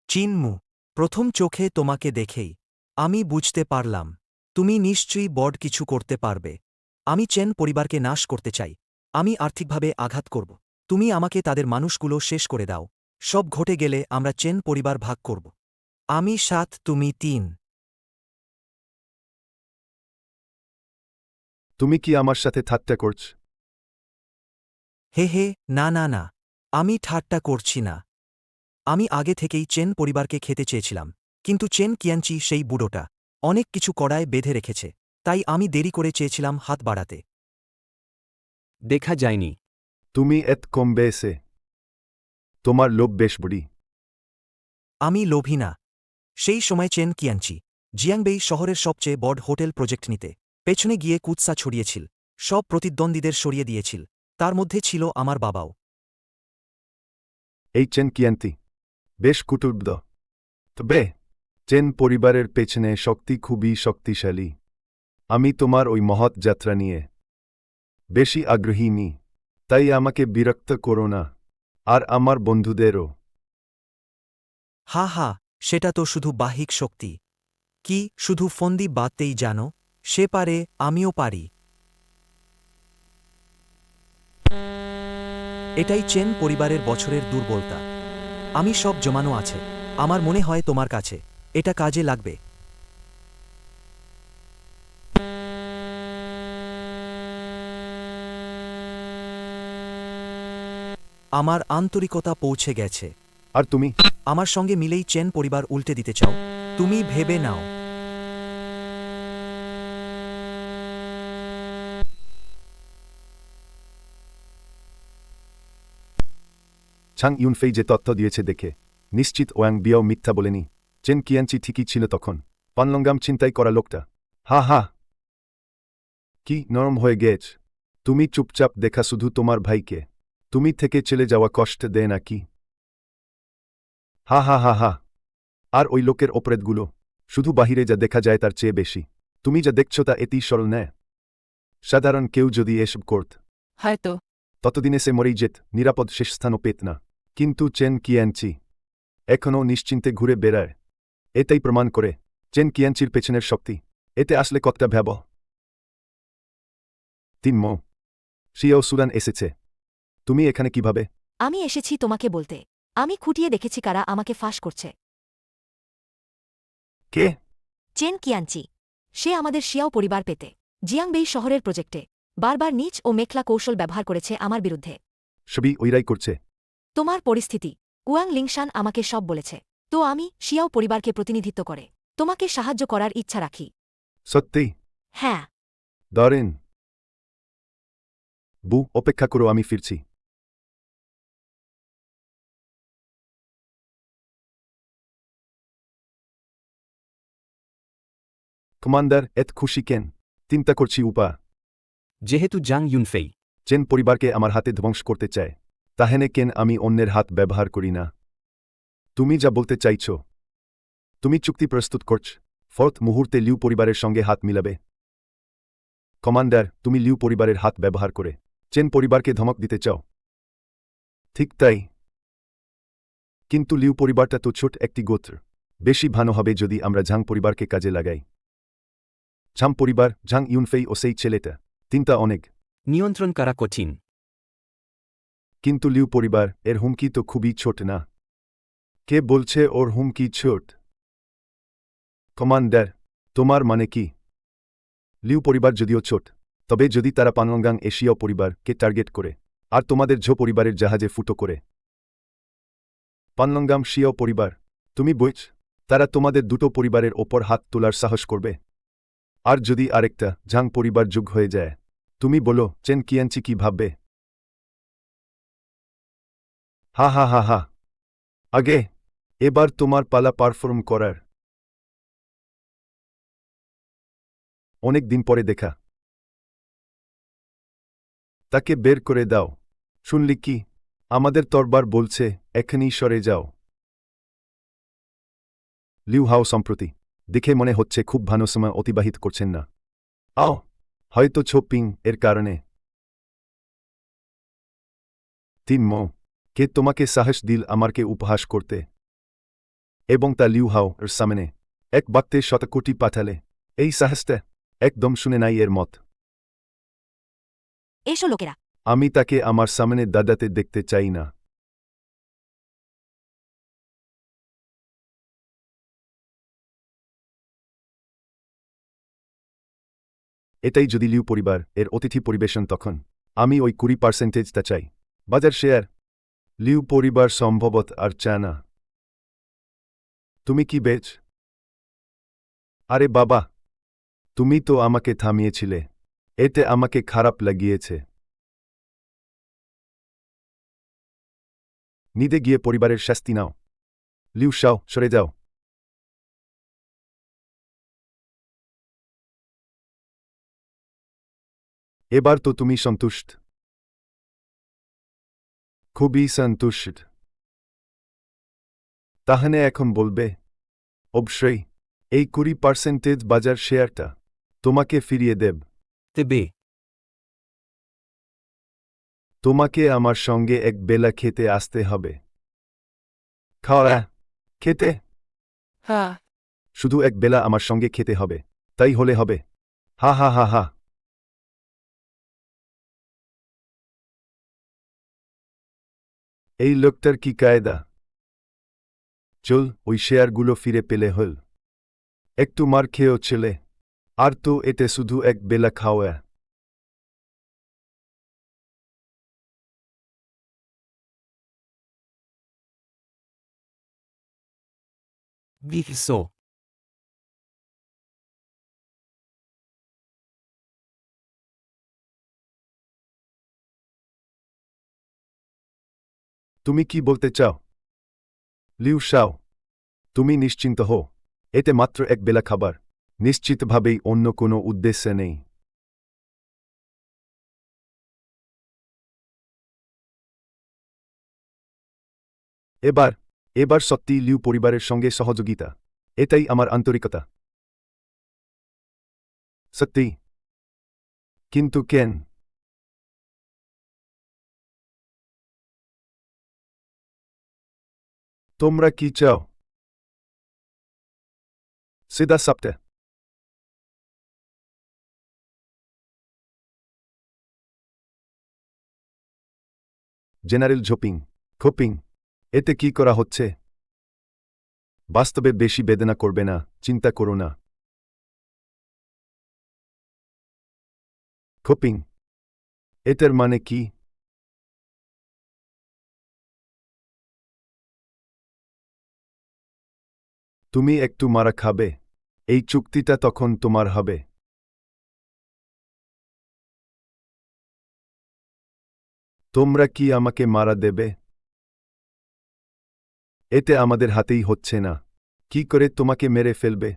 চিনমু, প্রথম চোখে তোমাকে দেখেই আমি বুঝতে পারলাম তুমি নিশ্চয়ই বড় কিছু করতে পারবে। আমি চেন পরিবারকে নাশ করতে চাই। আমি আর্থিকভাবে আঘাত করব। তুমি আমাকে তাদের মানুষগুলো শেষ করে দাও। সব ঘটে গেলে আমরা চেন পরিবার ভাগ করব। আমি 7, তুমি 3। তুমি কি আমার সাথে ঠাট্টা করছ? হে হে, না না না, আমি ঠাট্টা করছি না। আমি আগে থেকেই চেন পরিবারকে খেতে চেয়েছিলাম, কিন্তু চেন কিয়ানচি সেই বুড়োটা অনেক কিছু কড়ায় বেঁধে রেখেছে, তাই আমি দেরি করে চেয়েছিলাম হাত বাড়াতে। দেখা যায়নি। তুমি এত কম বয়সে? তোমার লোভ বেশ বড়ি। আমি লোভী না। সেই সময় চেন কিয়ানচি জিয়াংবেই শহরের সবচেয়ে বড় হোটেল প্রজেক্ট নিতে পেছনে গিয়ে কুৎসা ছড়িয়েছিল। সব প্রতিদ্বন্দ্বীদের সরিয়ে দিয়েছিল, তার মধ্যে ছিল আমার বাবাও। এই চেন কিয়ান্তি বেশ কুটুব্ধ। তবে চেন পরিবারের পেছনে শক্তি খুবই শক্তিশালী। আমি তোমার ওই মহৎ যাত্রা নিয়ে বেশি আগ্রহী নি, তাই আমাকে বিরক্ত করো না, আর আমার বন্ধুদেরও। হা হা, সেটা তো শুধু বাহ্যিক শক্তি। কি শুধু ফন্দি বাদতেই জানো? সে পারে, আমিও পারি। এটাই চেন পরিবারের বছরের দুর্বলতা। আমি সব জমানো আছে। আমার মনে হয় তোমার কাছে এটা কাজে লাগবে। আমার আন্তরিকতা পৌঁছে গেছে। আর তুমি? আমার সঙ্গে মিলেই চেন পরিবার উল্টে দিতে চাও? তুমি ভেবে নাও। ছাং ইউনফেই যে তথ্য দিয়েছে দেখে নিশ্চিত ওয়াং বিয়াও মিথ্যা বলেনি। চেন কিয়ানচি ঠিকই ছিল তখন পানলঙ্গাম ছিনতাই করা লোকটা। হা হা, কি নরম হয়ে গেছ তুমি। চুপচাপ দেখা শুধু তোমার ভাইকে। তুমি থেকে চলে যাওয়া কষ্ট দেয় না কি? হা হা হা হা। আর ওই লোকের অপরাধগুলো শুধু বাহিরে যা দেখা যায় তার চেয়ে বেশি। তুমি যা দেখছ তা এটি সরল নয়। সাধারণ কেউ যদি এসব করত, হয়তো ততদিনে সে মরেই যেত, নিরাপদ শেষ স্থানও পেত না। কিন্তু চেন কিয়ানচি এখনও নিশ্চিন্তে ঘুরে বেড়ায়। এটাই প্রমাণ করে চেন কিয়ানচির পেছনের শক্তি। এতে আসলে কতটা ভ্যাব। তিনমো শিয়াও সুদান এসেছে। তুমি এখানে কিভাবে? আমি এসেছি তোমাকে বলতে। আমি খুঁটিয়ে দেখেছি কারা আমাকে ফাঁস করছে। কে? চেন কিয়ানচি। সে আমাদের শিয়াও পরিবার পেতে জিয়াংবেই শহরের প্রজেক্টে বারবার নিচ ও মেখলা কৌশল ব্যবহার করেছে আমার বিরুদ্ধে। সবই ওইরাই করছে। তোমার পরিস্থিতি কুয়াং লিংশান আমাকে সব বলেছে। তো আমি শিয়াও পরিবারকে প্রতিনিধিত্ব করে তোমাকে সাহায্য করার ইচ্ছা রাখি। সত্যি? হ্যাঁ। ধরেন বু, অপেক্ষা করো, আমি ফিরছি। কমান্ডার, এত খুশি কেন? চিন্তা করছি উপা। যেহেতু জাং ইউনফেই চেন পরিবারকে আমার হাতে ধ্বংস করতে চায়, তাহেনে কেন আমি অন্যের হাত ব্যবহার করি না? তুমি যা বলতে চাইছ, তুমি চুক্তি প্রস্তুত করছ, ফর্থ মুহূর্তে লিউ পরিবারের সঙ্গে হাত মিলাবে। কমান্ডার, তুমি লিউ পরিবারের হাত ব্যবহার করে চেন পরিবারকে ধমক দিতে চাও। ঠিক তাই। কিন্তু লিউ পরিবারটা তো ছোট একটি গোত্র। বেশি ভালো হবে যদি আমরা ঝাং পরিবারকে কাজে লাগাই। ঝাং পরিবার, ঝাং ইউনফেই ও সেই ছেলেটা, তিনটা অনেক নিয়ন্ত্রণ করা কঠিন। কিন্তু লিউ পরিবার, এর হুমকি তো খুবই ছোট না? কে বলছে ওর হুমকি ছোট? কমান্ডার, তোমার মানে কি? লিউ পরিবার যদিও ছোট, তবে যদি তারা পানলঙ্গাং এশীয় পরিবারকে টার্গেট করে আর তোমাদের ঝো পরিবারের জাহাজে ফুটো করে। পানলঙ্গাম শিয় পরিবার, তুমি বুঝ, তারা তোমাদের দুটো পরিবারের ওপর হাত তোলার সাহস করবে। আর যদি আরেকটা ঝাং পরিবার যুগ হয়ে যায়, তুমি বলো চেন কিয়ানচি কি ভাববে? হা হা হা হা। আগে এবার তোমার পালা পারফর্ম করার। অনেক দিন পরে দেখা। তাকে বের করে দাও। শুনলি কি? আমাদের তরবার বলছে এখনই সরে যাও। লিউ হাও সম্প্রতি দেখে মনে হচ্ছে খুব ভালো সময় অতিবাহিত করছেন না। আও, হয়তো ছোপিং এর কারণে। তিনমো, কে তোমাকে সাহস দিল আমাকে উপহাস করতে? এবং তা লিউ হাও এর সামনে এক বাক্যে শতকোটি পাঠালে? এই সাহসটা একদম শুনে নাই এর মত। এসো লোকেরা। আমি তাকে আমার সামনে দাদাতে দেখতে চাই না। এটাই যদি লিউ পরিবার এর অতিথি পরিবেশন, তখন আমি ওই 20%টা চাই। বাজার শেয়ার। লিউ পরিবার সম্ভবত আর চায় না। তুমি কি বেচ? আরে বাবা, তুমি তো আমাকে থামিয়েছিলে। এতে আমাকে খারাপ লাগিয়েছে। নিদে গিয়ে পরিবারের শাস্তি নাও। লিউ শাও, সরে যাও। এবার তো তুমি সন্তুষ্ট? খুবই সন্তুষ্ট। তাহলে এখন বলবে? অবশ্যই। এই 20% বাজার শেয়ারটা তোমাকে ফিরিয়ে দেব। তেবে তোমাকে আমার সঙ্গে এক বেলা খেতে আসতে হবে। খাওয়া খেতে? হ্যাঁ শুধু এক বেলা আমার সঙ্গে খেতে হবে, তাই হলে হবে। হা হা হা হা। এই লোকটার কি কায়দা! চল, ওই শেয়ারগুলো ফিরে পেলে হল। একটু মার খেয়েও ছেলে, আর তো এতে শুধু এক বেলা খাওয়া। বিফসো তুমি কি বলতে চাও? লিউ শাও, তুমি নিশ্চিন্ত হো, এতে মাত্র এক বেলা খাবার, নিশ্চিতভাবেই অন্য কোনো উদ্দেশ্য নেই। এবার এবার সত্যি লিউ পরিবারের সঙ্গে সহযোগিতা, এটাই আমার আন্তরিকতা। সত্যি। কিন্তু কেন? তোমরা কি চাও? সিধা সাপটে। জেনারেল খোপিং, এতে কি করা হচ্ছে? বাস্তবে বেশি বেদনা করবে না, চিন্তা করো না। খোপিং, এটার মানে কি? তুমি একটু মারা খাবে, এই চুক্তিটা তখন তোমার হবে। তোমরা কি আমাকে মারা দেবে? এতে আমাদের হাতেই হচ্ছে না, কি করে তোমাকে মেরে ফেলবে?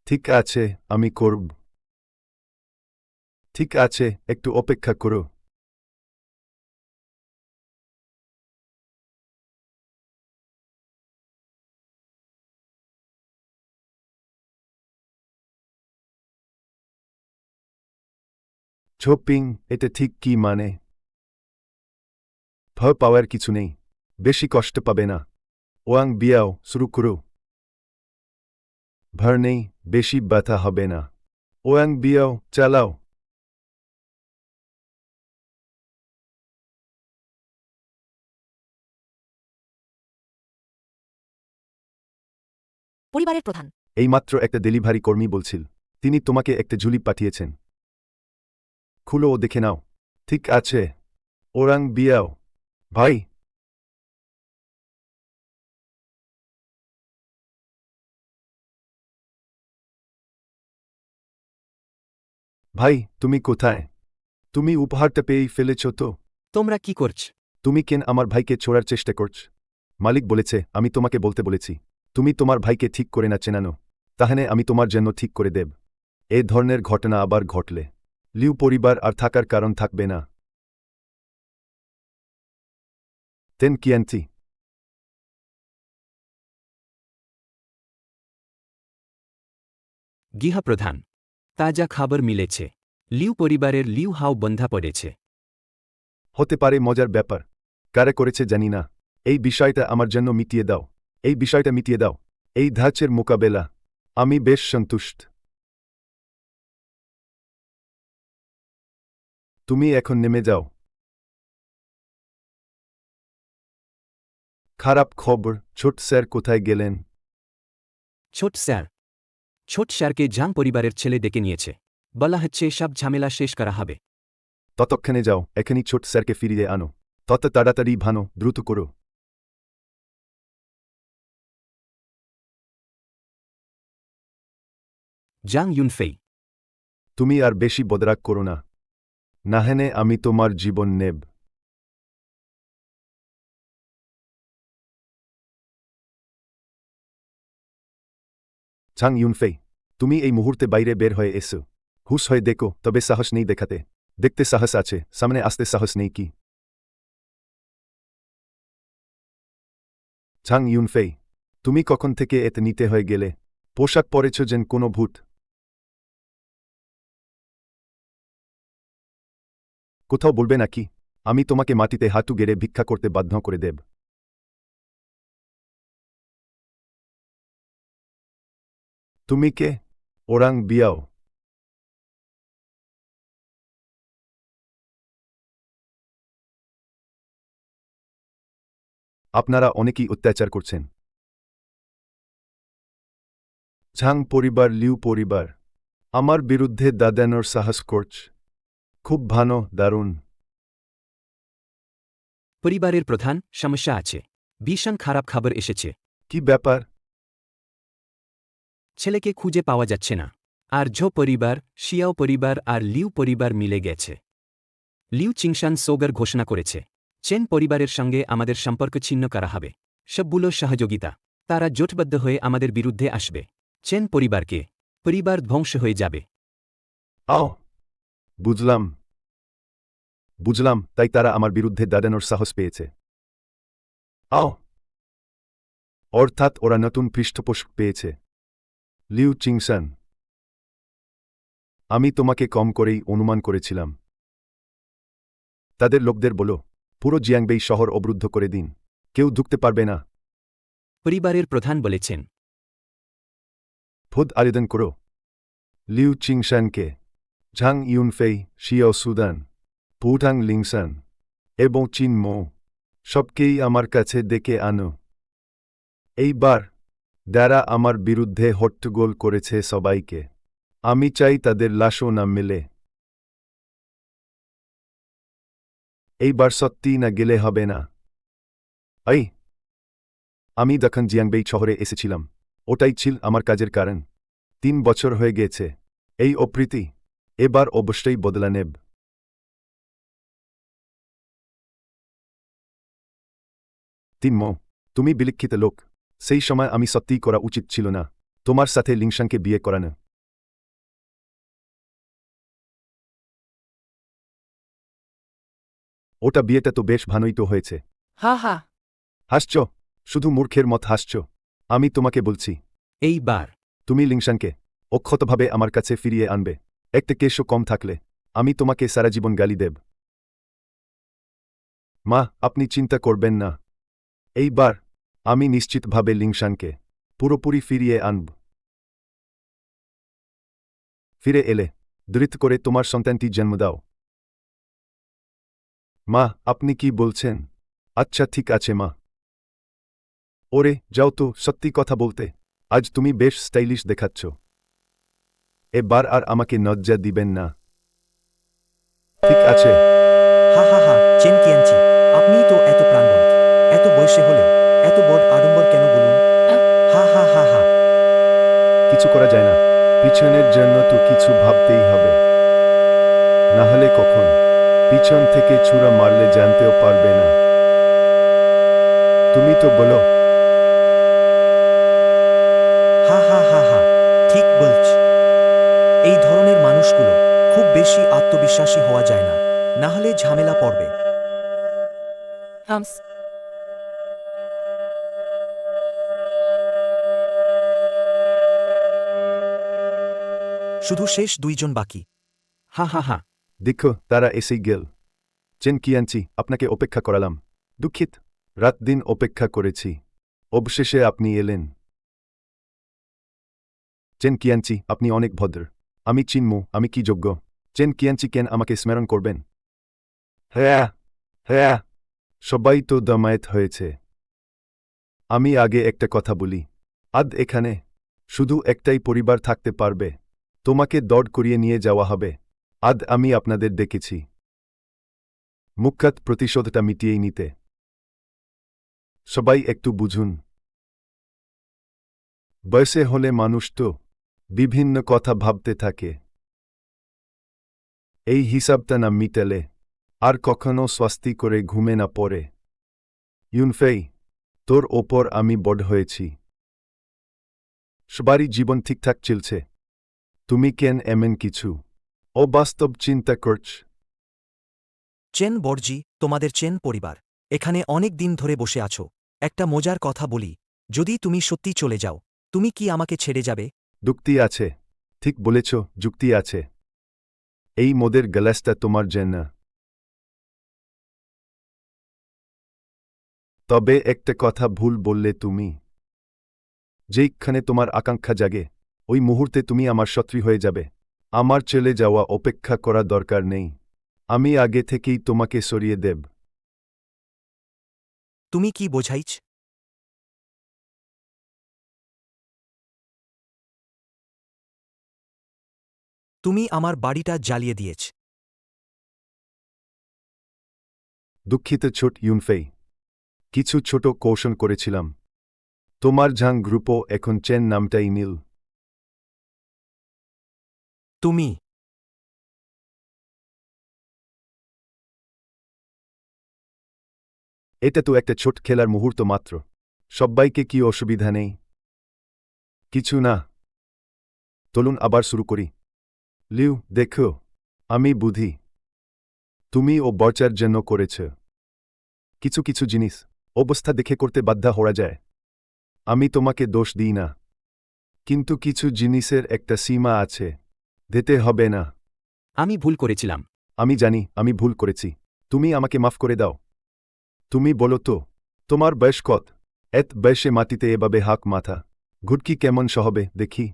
ঠিক আছে, আমি করব। ঠিক আছে, একটু অপেক্ষা করো। ছোপিং, এটা ঠিক কি মানে? ভয় পাওয়ার কিছু নেই, বেশি কষ্ট পাবে না। ওয়াং বিয়াও, শুরু করো। ভয় নেই, বেশি ব্যথা হবে না। ওয়াং বিয়াও, চালাও। পরিবারের প্রধান এইমাত্র একটা ডেলিভারি কর্মী বলছিল তিনি তোমাকে একটা ঝুলি পাঠিয়েছেন। খুলো ও দেখে নাও। ঠিক আছে। ওরাং বিয়াও। ভাই। ভাই, তুমি কোথায়? তুমি উপহারটা পেয়েই ফেলেছ তো? তোমরা কি করছ? তুমি কেন আমার ভাইকে ছোড়ার চেষ্টা করছ? মালিক বলেছে আমি তোমাকে বলতে বলেছি তুমি তোমার ভাইকে ঠিক করে না চেনানো, তাহলে আমি তোমার জন্য ঠিক করে দেব। এ ধরনের ঘটনা আবার ঘটলে লিউ পরিবার আর থাকার কারণ থাকবে না। তেন কিয়ান্তি। গৃহপ্রধান, তাজা খবর মিলেছে, লিউ পরিবারের লিউ হাও বন্ধা পড়েছে। হতে পারে মজার ব্যাপার, কারে করেছে জানি না। এই বিষয়টা আমার জন্য মিটিয়ে দাও। এই বিষয়টা মিটিয়ে দাও। এই ধাঁচের মোকাবেলা আমি বেশ সন্তুষ্ট। তুমি এখন নেমে যাও। খারাপ খবর, ছোট স্যার কোথায় গেলেন? ছোট স্যারকে জাং পরিবারের ছেলে ডেকে নিয়েছে, বলা হচ্ছে সব ঝামেলা শেষ করা হবে। ততক্ষণে যাও, এখনই ছোট স্যারকে ফিরিয়ে আনো। তত তাড়াতাড়ি ভানো, দ্রুত করো। জাং ইউনফেই, তুমি আর বেশি বদরাগ করো না, নাহেনে আমি তোমার জীবন নেব। চাং ইউনফেই, তুমি এই মুহূর্তে বাইরে বের হয়ে এসো। হুশ হয়ে দেখো, তবে সাহস নেই দেখাতে। দেখতে সাহস আছে, সামনে আসতে সাহস নেই কি? চাং ইউনফেই, তুমি কখন থেকে এতে নিতে হয়ে গেলে? পোশাক পরেছ যেন কোনো ভূত। কোথাও বলবে নাকি? আমি তোমাকে মাটিতে হাঁটু গেড়ে ভিক্ষা করতে বাধ্য করে দেব। তুমি কে? ওরাং বিয়াও। আপনারা অনেকেই অত্যাচার করছেন। ঝাং পরিবার, লিউ পরিবার আমার বিরুদ্ধে দাদানোর সাহস করছ। খুব ভালো, দারুণ। পরিবারের প্রধান, সমস্যা আছে, ভীষণ খারাপ খবর এসেছে। কি ব্যাপার? ছেলেকে খুঁজে পাওয়া যাচ্ছে না। আর ঝো পরিবার, শিয়াও পরিবার আর লিউ পরিবার মিলে গেছে। লিউ চিংশান সোগার ঘোষণা করেছে চেন পরিবারের সঙ্গে আমাদের সম্পর্ক ছিন্ন করা হবে। সবগুলো সহযোগিতা, তারা জোটবদ্ধ হয়ে আমাদের বিরুদ্ধে আসবে। চেন পরিবার ধ্বংস হয়ে যাবে। আও, বুঝলাম। বুঝলাম, তাই তারা আমার বিরুদ্ধে দাঁড়ানোর সাহস পেয়েছে। আও, অর্থাৎ ওরা নতুন পৃষ্ঠপোষক পেয়েছে। লিউ চিংসান, আমি তোমাকে কম করেই অনুমান করেছিলাম। তাদের লোকদের বলো, পুরো জিয়াংবেই শহর অবরুদ্ধ করে দিন, কেউ ঢুকতে পারবে না। পরিবারের প্রধান বলেছেন। পদ আবেদন করো লিউ চিংসানকে, ঝাং ইউনফেই, শিয়াও সুদান, পুঠাং লিংসান এবং চিন মো সবকেই আমার কাছে ডেকে আনো। এইবার যারা আমার বিরুদ্ধে হট্টগোল করেছে সবাইকে, আমি চাই তাদের লাশও না মেলে। এইবার সত্যি না গেলে হবে না। আমি যখন জিয়াংবেই শহরে এসেছিলাম, ওটাই ছিল আমার কাজের কারণ। 3 বছর হয়ে গেছে। এই অপ্রীতি এবার অবশ্যই বদলা নেব। তিনমো, তুমি বিলিখিত লোক। সেই সময় আমি সত্যিই করা উচিত ছিল না তোমার সাথে লিংসাংকে বিয়ে করানো। ওটা বিয়েটা তো বেশ ভালোই তো হয়েছে। হা হা হাসছ, শুধু মূর্খের মত হাসছ। আমি তোমাকে বলছি, এইবার তুমি লিংসাংকে অক্ষতভাবে আমার কাছে ফিরিয়ে আনবে। একটা কেশও কম থাকলে আমি তোমাকে সারা জীবন গালি দেব। মা, আপনি চিন্তা করবেন না। এইবার আমি নিশ্চিতভাবে লিংসাংকে পুরোপুরি ফিরিয়ে আনব। ফিরে এলে দ্রুত করে তোমার সন্তানটি জন্ম দাও। মা, আপনি কি বলছেন? আচ্ছা ঠিক আছে মা। ওরে যাও তো, সত্যি কথা বলতে আজ তুমি বেশ স্টাইলিশ দেখাচ্ছ। এবার আর আমাকে লজ্জা দিবেন না। ঠিক আছে। হা হা হা, চেন কিয়ানচি, আপনিই তো এত প্রাণবন্ত। এত বয়সে হলেও এত বড় আড়ম্বর কেন বলুন? হা হা হা হা। কিছু করা যায় না, পিছনের জন্য তো কিছু ভাবতেই হবে। না হলে কখন পিছন থেকে ছুরা মারলে জানতেও পারবে না। তুমি তো বলো। হা হা হা হা, ঠিক বলছ। এই ধরনের মানুষগুলো খুব বেশি আত্মবিশ্বাসী হওয়া যায় না, না হলে ঝামেলা পড়বে। হামস শুধু শেষ 2 জন বাকি। হা হা হা। দেখো, তারা এসেই গেল। চেন কিয়ানচি, আপনাকে অপেক্ষা করালাম। দুঃখিত, রাত দিন অপেক্ষা করেছি। অবশেষে আপনি এলেন। চেন কিয়ানচি, আপনি অনেক ভদ্র। আমি চিনমু আমি কি যোগ্য। চেন কিয়ানচি কেন আমাকে স্মরণ করবেন? হ্যাঁ হ্যাঁ, সবাই তো দামায়েত হয়েছে। আমি আগে একটা কথা বলি, আজ এখানে শুধু একটাই পরিবার থাকতে পারবে। তোমাকে দৌড় করিয়ে নিয়ে যাওয়া হবে। আজ আমি আপনাদের ডেকেছি মুখ্যাত প্রতিশোধটা মিটিয়েই নিতে। সবাই একটু বুঝুন। বয়সে হলে মানুষ তো বিভিন্ন কথা ভাবতে থাকে। এই হিসাবটা না মিটালে আর কখনো স্বস্তি করে ঘুমে না পড়ে। ইউনফেই, তোর ওপর আমি বড় হয়েছি। সবারই জীবন ঠিকঠাক চলছে। তুমি কেন এমন কিছু অবাস্তব চিন্তা করছ? চেন বর্জি, তোমাদের চেন পরিবার এখানে অনেক দিন ধরে বসে আছো। একটা মজার কথা বলি, যদি তুমি সত্যি চলে যাও, তুমি কি আমাকে ছেড়ে যাবে? যুক্তি আছে, ঠিক বলেছ, যুক্তি আছে। এই মদের গ্লাসটা তোমার জন্য। তবে একটা কথা ভুল বললে তুমি। যেইখানে তোমার আকাঙ্ক্ষা জাগে ওই মুহূর্তে তুমি আমার শত্রু হয়ে যাবে। আমার চলে যাওয়া অপেক্ষা করা দরকার নেই। আমি আগে থেকেই তোমাকে সরিয়ে দেব। তুমি কি বোঝাইছ? তুমি আমার বাড়িটা জ্বালিয়ে দিয়েছ। দুঃখিত ছোট ইউনফেই, কিছু ছোট কৌশল করেছিলাম। তোমার ঝাং গ্রুপও এখন চেন নামটাই নীল। তুমি এটা তো একটা ছোট খেলার মুহূর্ত মাত্র। সব্বাইকে কি অসুবিধা নেই? কিছু না। চলুন আবার শুরু করি। লিউ, দেখো, আমি বুঝি তুমি ও বচার জন্য করেছ কিছু কিছু জিনিস অবস্থা দেখে করতে বাধ্য হওয়া যায়। আমি তোমাকে দোষ দিই না, কিন্তু কিছু জিনিসের একটা সীমা আছে, দিতে হবে না। আমি ভুল করেছিলাম। আমি জানি আমি ভুল করেছি, তুমি আমাকে মাফ করে দাও। তুমি বলো তো, তোমার বয়স কত? এত বয়সে মাটিতে এভাবে হাক মাথা ঘুটকি কেমন সহবে দেখি।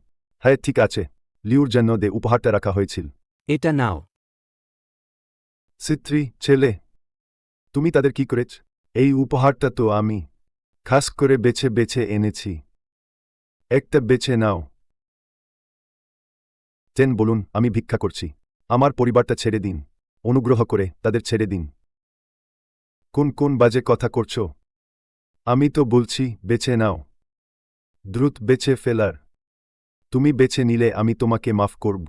হ্যাঁ ঠিক আছে, লিউর জন্য দে উপহারটা রাখা হয়েছিল। এটা নাও। সিত্রি ছেলে, তুমি তাদের কি করেছ? এই উপহারটা তো আমি খাস করে বেছে বেছে এনেছি, একটা বেছে নাও। চেন বলুন, আমি ভিক্ষা করছি, আমার পরিবারটা ছেড়ে দিন, অনুগ্রহ করে তাদের ছেড়ে দিন। কোন কোন বাজে কথা করছো? আমি তো বলছি বেছে নাও, দ্রুত বেছে ফেলার। তুমি বেছে নিলে আমি তোমাকে মাফ করব।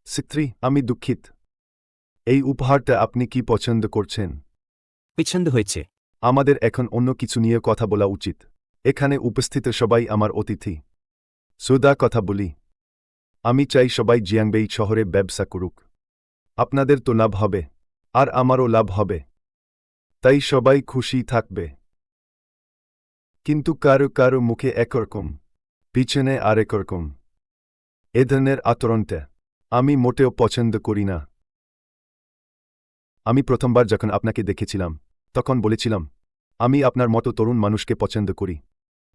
সিত্রি, আমি দুঃখিত। এই উপহারটা আপনি কি পছন্দ করছেন? পছন্দ হয়েছে। আমাদের এখন অন্য কিছু নিয়ে কথা বলা উচিত। এখানে উপস্থিত সবাই আমার অতিথি। সোজা কথা বলি, আমি চাই সবাই জিয়াংবেই শহরে ব্যবসা করুক। আপনাদের তো লাভ হবে, আর আমারও লাভ হবে, তাই সবাই খুশি থাকবে। কিন্তু কারো কারো মুখে একরকম, পিছনে আরেক রকম এ ধরনের আচরণটা আমি মোটেও পছন্দ করি না। আমি প্রথমবার যখন আপনাকে দেখেছিলাম তখন বলেছিলাম, আমি আপনার মতো তরুণ মানুষকে পছন্দ করি,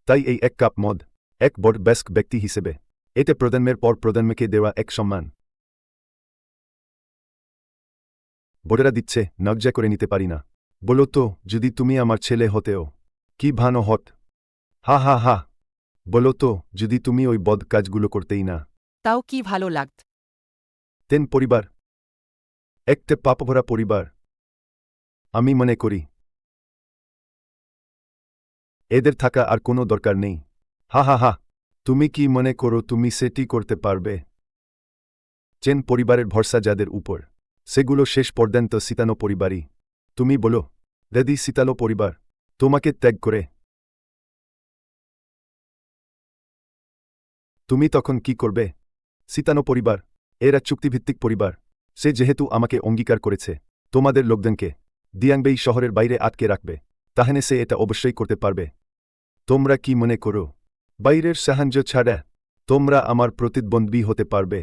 তাই এই এক কাপ মদ এক বড় বয়স্ক ব্যক্তি হিসেবে এতে প্রজন্মের পর প্রজন্মকে দেওয়া এক সম্মান। বড়েরা দিচ্ছে, নজ্জা করে নিতে পারি না। বলো তো, যদি তুমি আমার ছেলে হতেও কি ভালো হত? হা হা হা। বলো তো, যদি তুমি ওই বদ কাজগুলো করতেই না। তাও কি ভালো লাগত? তেন পরিবার একটা পাপভরা পরিবার, আমি মনে করি এদের থাকা আর কোনো দরকার নেই। হা হা হা। তুমি কি মনে করো তুমি সেটি করতে পারবে? চেন পরিবারের ভরসা যাদের উপর, সেগুলো শেষ পর্যন্ত সিতানো পরিবারই। তুমি বলো, যদি সিতালো পরিবার তোমাকে ত্যাগ করে, তুমি তখন কি করবে? সিতানো পরিবার এরা চুক্তিভিত্তিক পরিবার। সে যেহেতু আমাকে অঙ্গীকার করেছে তোমাদের লোকজনকে দিয়াংবেই শহরের বাইরে আটকে রাখবে, তাহলে সে এটা অবশ্যই করতে পারবে। তোমরা কি মনে করো বাইরের সাহায্য ছাড়া তোমরা আমার প্রতিদ্বন্দ্বী হতে পারবে?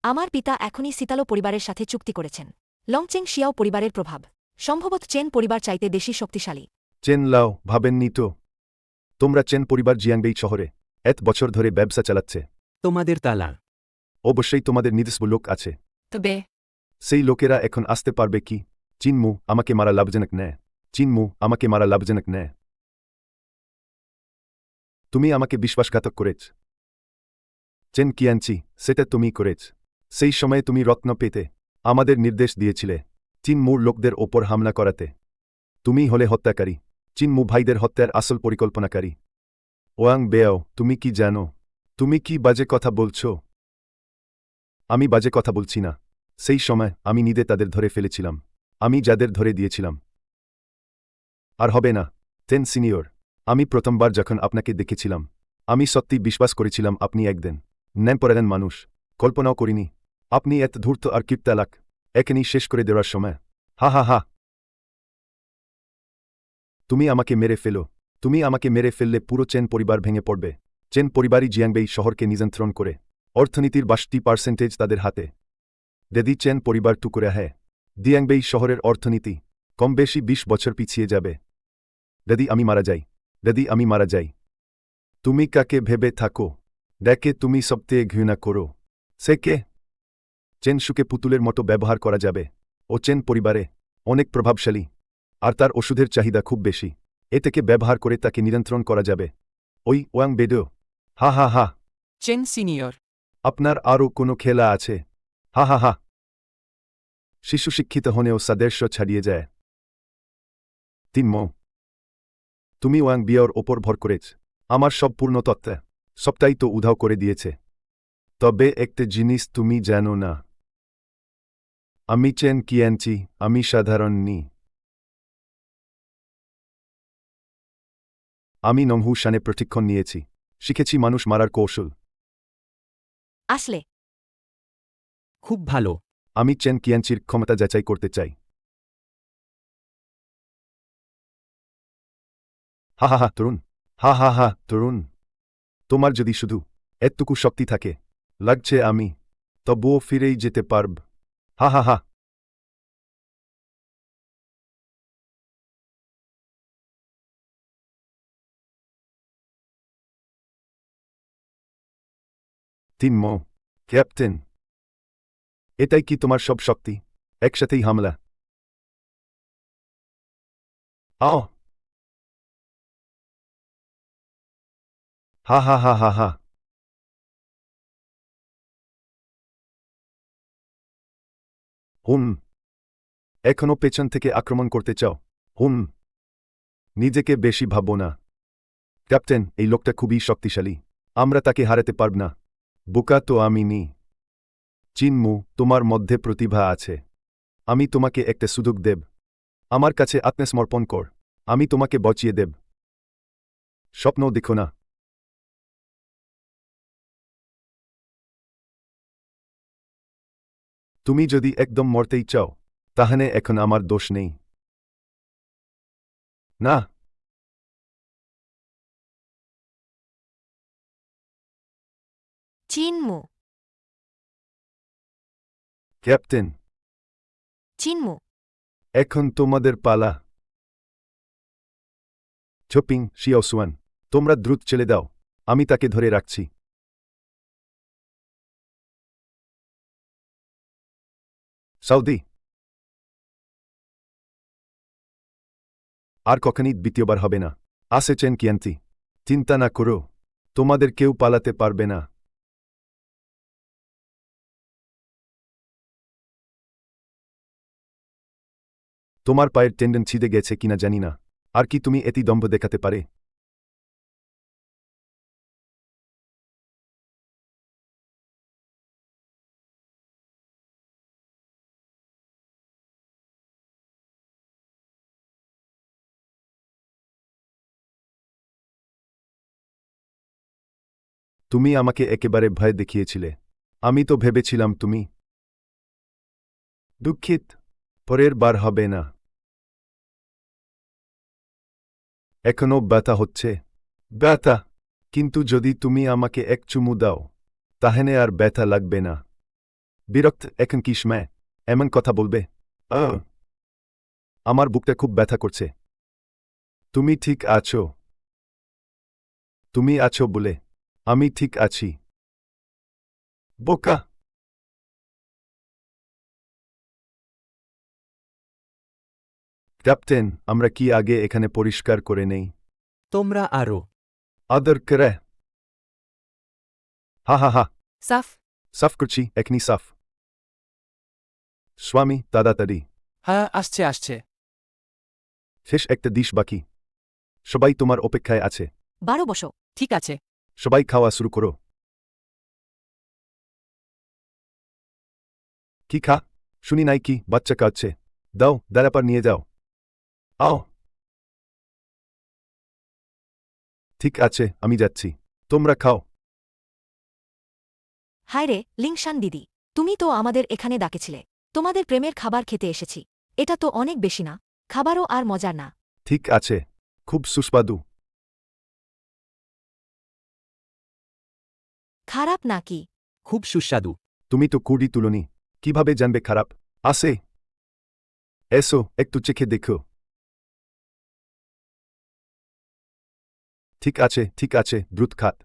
আমার পিতা এখনই সিতালো পরিবারের সাথে চুক্তি করেছেন। লংচেং শিয়াও পরিবারের প্রভাব সম্ভবত চেন পরিবার চাইতে বেশি শক্তিশালী। চেন লাও ভাবেননি তো? তোমরা চেন পরিবার জিয়াংবেই শহরে এত বছর ধরে ব্যবসা চালাচ্ছে। তোমাদের তালা। অবশ্যই তোমাদের নিজস্ব লোক আছে। তবে সেই লোকেরা এখন আসতে পারবে কি? চিনমু আমাকে মারা লাভজনক নেয়। চিনমু আমাকে মারা লাভজনক নেয়। তুমি আমাকে বিশ্বাসঘাতক করেছ। চেন কিয়ানচি, সেটা তুমি করেছ। সেই সময়ে তুমি রত্ন পেতে আমাদের নির্দেশ দিয়েছিলে চিনমুর লোকদের ওপর হামলা করাতে। তুমি হলে হত্যাকারী, চিনমু ভাইদের হত্যার আসল পরিকল্পনাকারী। ওয়াং বেয়াও, তুমি কি জানো? তুমি কি বাজে কথা বলছ? আমি বাজে কথা বলছি না। সেই সময় আমি নিজে তাদের ধরে ফেলেছিলাম, আমি যাদের ধরে দিয়েছিলাম। আর হবে না। তেন সিনিয়র, আমি প্রথমবার যখন আপনাকে দেখেছিলাম আমি সত্যি বিশ্বাস করেছিলাম আপনি একদিন ন্যাম্পরায়ণ মানুষ। কল্পনাও করিনি আপনি এত ধূর্ত আর কীর্তালাক এখনই শেষ করে দেওয়ার সময়। হা হা হা। তুমি আমাকে মেরে ফেলো। তুমি আমাকে মেরে ফেললে পুরো চেন পরিবার ভেঙে পড়বে। চেন পরিবারই জিয়াংবেই শহরকে নিয়ন্ত্রণ করে, অর্থনীতির 62% তাদের হাতে। যদি চেন পরিবার টুকরে হয়, দিয়াংবেই শহরের অর্থনীতি কম বেশি 20 বছর পিছিয়ে যাবে। যদি আমি মারা যাই, যদি আমি মারা যাই, তুমি কাকে ভেবে থাকো? দেখে তুমি সবথেকে ঘৃণা করো। সে কে? চেন সুকে পুতুলের মতো ব্যবহার করা যাবে। ও চেন পরিবারে অনেক প্রভাবশালী, আর তার ওষুধের চাহিদা খুব বেশি। এ থেকে ব্যবহার করে তাকে নিয়ন্ত্রণ করা যাবে। ওই ওয়াং বেদো। হা হা হা। চেন সিনিয়র, আপনার আরও কোনো খেলা আছে? হা হা হা। শিশু শিক্ষিত হনেও সাদৃশ্য ছাড়িয়ে যায়। তিনমো, তুমি ওয়াং বিয়ার ওপর ভর করেছ। আমার সব পূর্ণ তত্ত্ব সবটাই তো উধাও করে দিয়েছে। তবে একটা জিনিস তুমি জানো না, আমি চেন কিয়ানচি, আমি সাধারণ নি। আমি নংহু শানে প্রশিক্ষণ নিয়েছি, শিখেছি মানুষ মারার কৌশল। আসলে খুব ভালো। আমি চেন কিয়ানচির ক্ষমতা যাচাই করতে চাই। হা হা হা তরুণ, হা হা হা তরুণ, তোমার যদি শুধু এতটুকু শক্তি থাকে, লাগছে আমি তবুও ফিরেই যেতে পারব। হা হা হা। তিনমো, ক্যাপ্টেন, এটাই কি তোমার সব শক্তি একসাথেই হামলা? আও, হা হা হা হা হা। হুম, এখনো পেছন থেকে আক্রমণ করতে চাও? হুম, নিজেকে বেশি ভাবো না। ক্যাপ্টেন, এই লোকটা খুবই শক্তিশালী, আমরা তাকে হারাতে পারব না। বোকা তো আমি নি। চিনমু, তোমার মধ্যে প্রতিভা আছে, আমি তোমাকে একটা সুযোগ দেব। আমার কাছে আত্মসমর্পণ কর, আমি তোমাকে বাঁচিয়ে দেব। স্বপ্ন দেখো না। তুমি যদি একদম মরতেই চাও, তাহলে এখন আমার দোষ নেই। না, চিনমু, ক্যাপ্টেন, চিনমু। এখন তোমাদের পালা। চপিং, শিয়াওসুয়ান, তোমরা দ্রুত ছেড়ে দাও, আমি তাকে ধরে রাখছি। সাউদি, আর কখনই দ্বিতীয়বার হবে না। আসেছেন কিয়ান্তি, চিন্তা না করো, তোমাদের কেউ পালাতে পারবে না। তোমার পায়ের টেন্ডন ছিঁড়ে গেছে কিনা জানি না, আর কি তুমি এটি দম্ভ দেখাতে পারে? তুমি আমাকে একেবারে ভয় দেখিয়েছিলে, আমি তো ভেবেছিলাম তুমি। দুঃখিত, পরের বার হবে না। এখনো ব্যথা হচ্ছে? ব্যথা? কিন্তু যদি তুমি আমাকে এক চুমু দাও, তাহলে আর ব্যথা লাগবে না। বিরক্ত এখন কি সময় এমন কথা বলবে? আমার বুকটা খুব ব্যথা করছে। তুমি ঠিক আছো? তুমি আছো বলে আমি ঠিক আছি। বোকা। ক্যাপ্টেন, আমরা কি আগে এখানে পরিষ্কার করে নেই? তোমরা আরও আদর করে। হা হা হা। সাফ। সাফ করছি, এখনি সাফ। স্বামী, তাড়াতাড়ি। হ্যাঁ, আসছে আসছে। শেষ একটা ডিশ বাকি, সবাই তোমার অপেক্ষায় আছে। 12 বসো। ঠিক আছে। সবাই খাওয়া শুরু করো। কি খা? শুনি নাই কি বাচ্চা কাঁদছে? দাও, দাঁড়াপার নিয়ে যাও। আও। ঠিক আছে, আমি যাচ্ছি, তোমরা খাও। হায় রে, লিংশান দিদি, তুমি তো আমাদের এখানে ডাকেছিলে। তোমাদের প্রেমের খাবার খেতে এসেছি। এটা তো অনেক বেশি না? খাবারও আর মজার না। ঠিক আছে, খুব সুস্বাদু। খারাপ নাকি? খুব সুস্বাদু। তুমি তো কুড়ি তুলনি, কিভাবে জানবে খারাপ? আসে, এসো, একটু চেখে দেখো। ঠিক আছে, দ্রুত খাত।